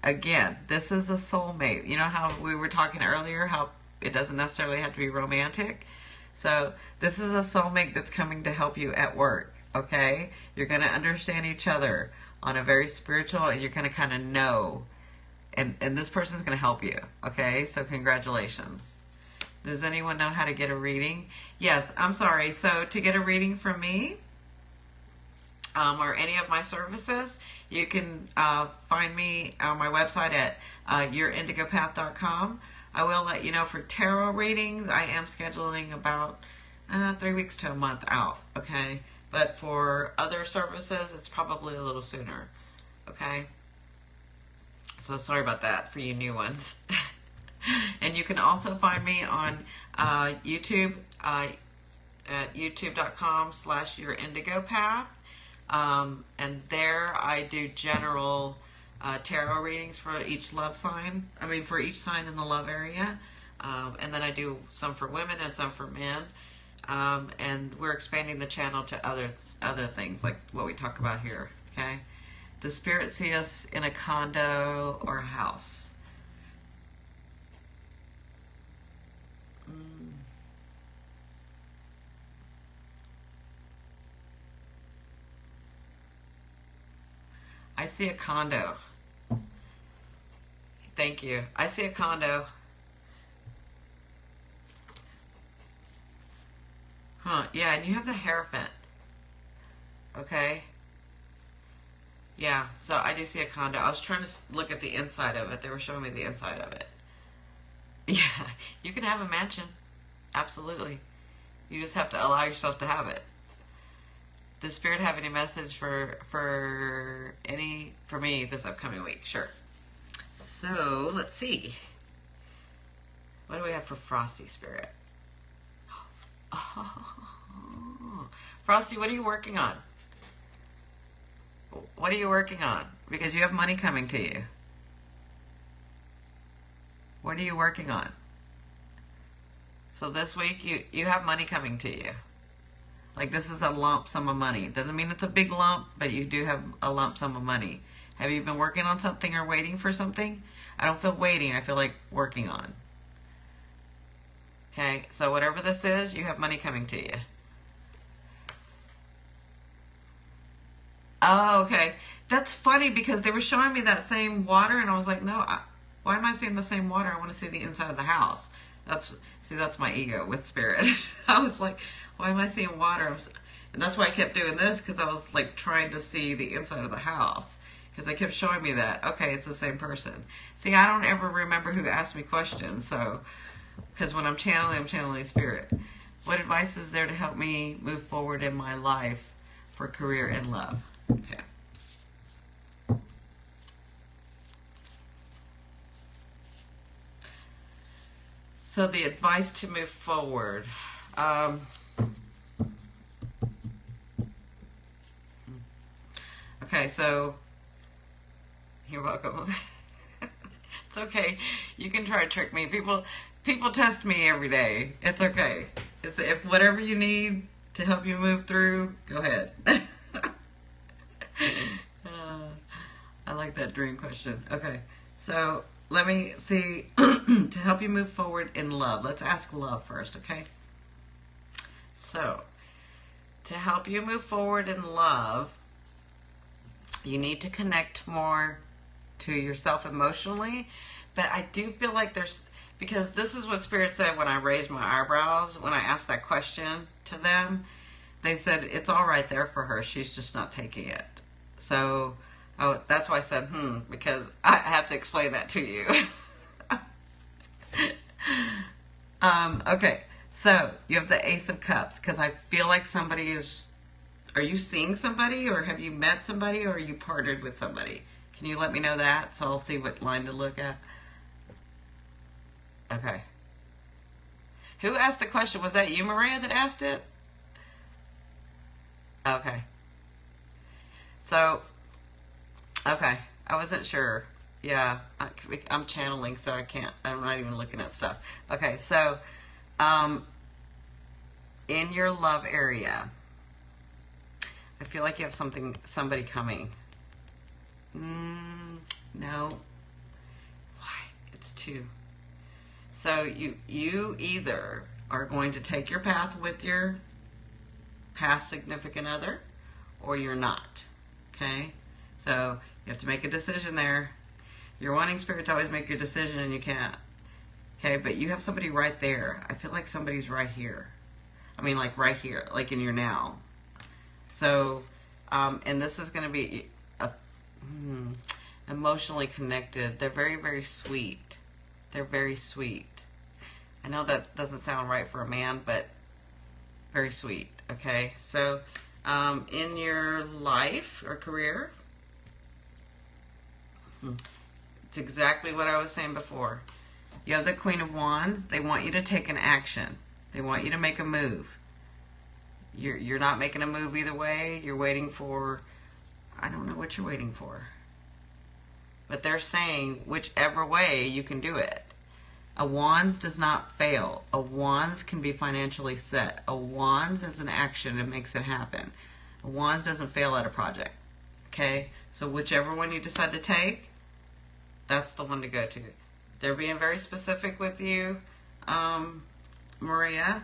again, this is a soulmate. You know how we were talking earlier, how it doesn't necessarily have to be romantic? So this is a soulmate that's coming to help you at work, okay? You're going to understand each other on a very spiritual, and you're going to kind of know. And this person's going to help you, okay? So congratulations. Does anyone know how to get a reading? Yes, I'm sorry. So to get a reading from me or any of my services, you can find me on my website at yourindigopath.com. I will let you know for tarot readings, I am scheduling about 3 weeks to a month out, okay? But for other services, it's probably a little sooner, okay? So sorry about that for you new ones. And you can also find me on YouTube at youtube.com/yourindigopath. And there I do general tarot readings for each love sign. I mean, for each sign in the love area. And then I do some for women and some for men. And we're expanding the channel to other things like what we talk about here. Okay. Does Spirit see us in a condo or a house? I see a condo. Thank you. I see a condo. Huh, yeah, and you have the Hierophant. Okay. Yeah, so I do see a condo. I was trying to look at the inside of it. They were showing me the inside of it. Yeah, you can have a mansion. Absolutely. You just have to allow yourself to have it. Does Spirit have any message for me this upcoming week? Sure. So, let's see. What do we have for Frosty Spirit? Oh. Frosty, what are you working on? What are you working on? Because you have money coming to you. What are you working on? So this week, you have money coming to you. Like this is a lump sum of money. Doesn't mean it's a big lump, but you do have a lump sum of money. Have you been working on something or waiting for something? I don't feel waiting. I feel like working on. Okay, so whatever this is, you have money coming to you. Oh, okay. That's funny because they were showing me that same water, and I was like, no, why am I seeing the same water? I want to see the inside of the house. That's my ego with Spirit. I was like, why am I seeing water? And that's why I kept doing this, because I was like trying to see the inside of the house. Because they kept showing me that. Okay, it's the same person. See, I don't ever remember who asked me questions, so, because when I'm channeling Spirit. What advice is there to help me move forward in my life for career and love? Okay. So the advice to move forward. Okay, so you're welcome. It's okay. You can try to trick me. People test me every day. It's okay. If whatever you need to help you move through, go ahead. I like that dream question. Okay, so let me see. To help you move forward in love, let's ask love first, okay? So, to help you move forward in love, you need to connect more to yourself emotionally. But I do feel like because this is what Spirit said when I raised my eyebrows, when I asked that question to them. They said, it's all right there for her. She's just not taking it. So, that's why I said, because I have to explain that to you. Okay, so you have the Ace of Cups, because I feel like somebody is... Are you seeing somebody, or have you met somebody, or are you partnered with somebody? Can you let me know that, so I'll see what line to look at? Okay. Who asked the question? Was that you, Maria, that asked it? Okay. So, okay. I wasn't sure. Yeah, I'm channeling, so I'm not even looking at stuff. Okay, so, in your love area, I feel like you have somebody coming. No. Why? It's 2. So you either are going to take your path with your past significant other, or you're not. Okay? So you have to make a decision there. You're wanting spirit to always make your decision and you can't. Okay, but you have somebody right there. I feel like somebody's right here. I mean, like right here, like in your now. So, and this is going to be emotionally connected. They're very, very sweet. They're very sweet. I know that doesn't sound right for a man, but very sweet. Okay, so in your life or career, it's exactly what I was saying before. You have the Queen of Wands. They want you to take an action. They want you to make a move. You're not making a move either way. You're waiting for, I don't know what you're waiting for. But they're saying whichever way you can do it. A Wands does not fail. A Wands can be financially set. A Wands is an action that makes it happen. A Wands doesn't fail at a project. Okay? So whichever one you decide to take, that's the one to go to. They're being very specific with you, Maria,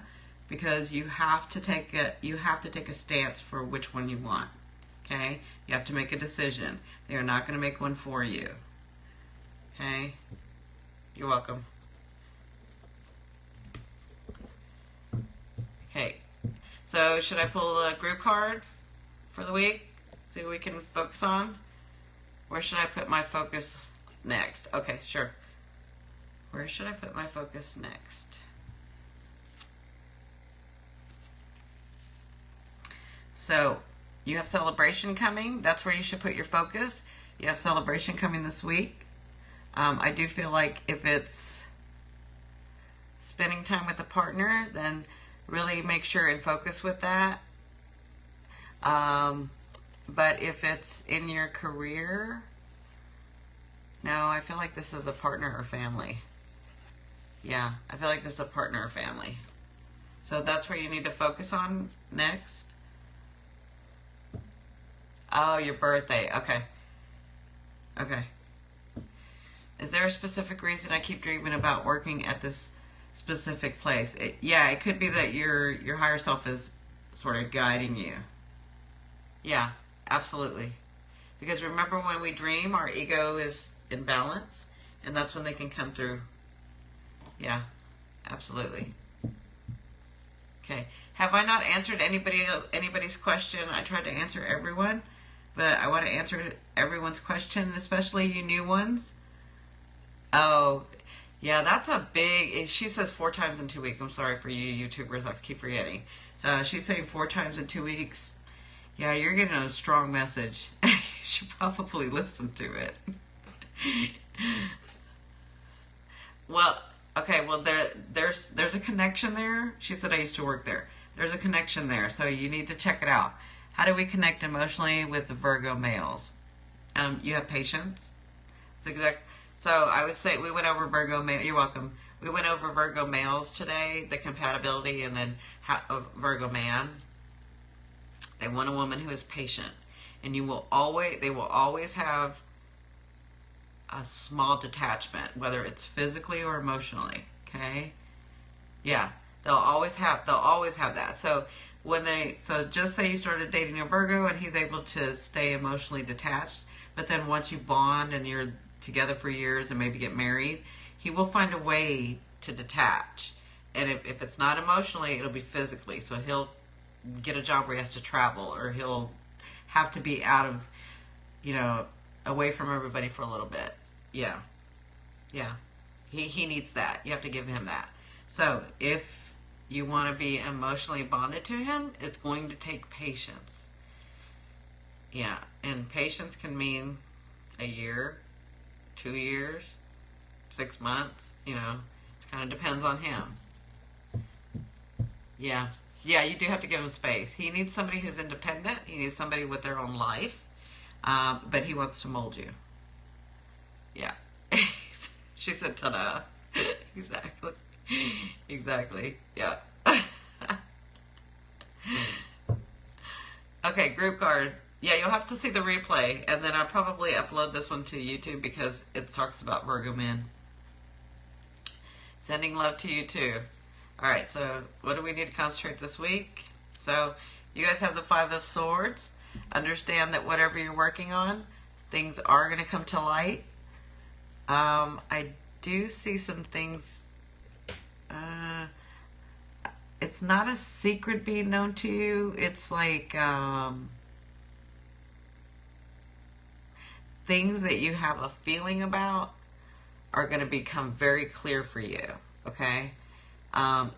because you have to take a stance for which one you want. Okay? You have to make a decision. They are not going to make one for you. Okay? You're welcome. Okay. So should I pull a group card for the week? See what we can focus on? Where should I put my focus next? Okay, sure. Where should I put my focus next? So, you have celebration coming. That's where you should put your focus. You have celebration coming this week. I do feel like if it's spending time with a partner, then really make sure and focus with that. But if it's in your career, no, I feel like this is a partner or family. Yeah, I feel like this is a partner or family. So that's where you need to focus on next. Oh, your birthday. Okay. Okay. Is there a specific reason I keep dreaming about working at this specific place? Yeah, it could be that your higher self is sort of guiding you. Yeah, absolutely. Because remember, when we dream, our ego is in balance, and that's when they can come through. Yeah, absolutely. Okay. Have I not answered anybody's question? I tried to answer everyone, but I want to answer everyone's question, especially you new ones. Oh, yeah, that's a big... She says 4 times in 2 weeks. I'm sorry for you YouTubers. I keep forgetting. So she's saying 4 times in 2 weeks. Yeah, you're getting a strong message. You should probably listen to it. Well, okay, well, there's a connection there. She said I used to work there. There's a connection there, so you need to check it out. How do we connect emotionally with the Virgo males? You have patience. It's exact. So I would say we went over Virgo male. You're welcome. We went over Virgo males today, the compatibility, and then Virgo man. They want a woman who is patient, and they will always have a small detachment, whether it's physically or emotionally. Okay, yeah, they'll always have that. So just say you started dating a Virgo and he's able to stay emotionally detached, but then once you bond and you're together for years and maybe get married, he will find a way to detach. And if it's not emotionally, it'll be physically. So he'll get a job where he has to travel, or he'll have to be out of, away from everybody for a little bit. Yeah. Yeah. He needs that. You have to give him that. So if you want to be emotionally bonded to him, it's going to take patience. Yeah. And patience can mean a year, 2 years, 6 months, it kind of depends on him. Yeah. Yeah, you do have to give him space. He needs somebody who's independent. He needs somebody with their own life. But he wants to mold you. Yeah. She said, ta-da. Exactly. Exactly. Yeah. Okay, group card. Yeah, you'll have to see the replay, and then I'll probably upload this one to YouTube because it talks about Virgo men. Sending love to you too. Alright, so what do we need to concentrate this week? So, you guys have the 5 of Swords. Understand that whatever you're working on, things are going to come to light. I do see some things. It's not a secret being known to you. It's like things that you have a feeling about are going to become very clear for you. Okay?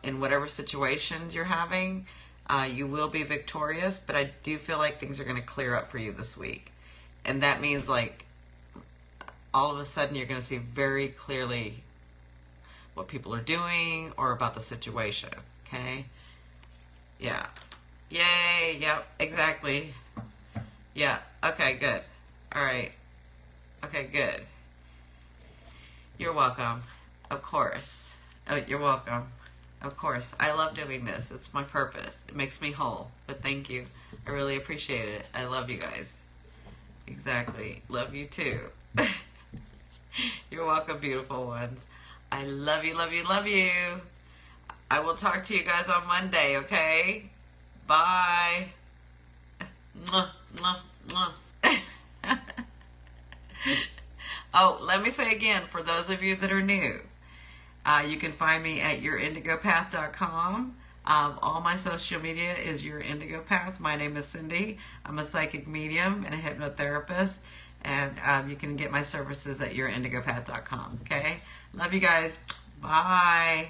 In whatever situations you're having, you will be victorious, but I do feel like things are going to clear up for you this week. And that means, like, all of a sudden you're going to see very clearly what people are doing or about the situation. Okay? Yeah. Yay. Yep. Exactly. Yeah. Okay, good. All right. Okay, good. You're welcome. Of course. Oh, you're welcome. Of course. I love doing this. It's my purpose. It makes me whole. But thank you. I really appreciate it. I love you guys. Exactly. Love you too. You're welcome, beautiful ones. I love you, love you, love you. I will talk to you guys on Monday, okay? Bye. Mwah, mwah, mwah. Oh, let me say again, for those of you that are new, you can find me at yourindigopath.com. All my social media is Your Indigo Path. My name is Cindy. I'm a psychic medium and a hypnotherapist. And you can get my services at yourindigopath.com. Okay? Love you guys. Bye.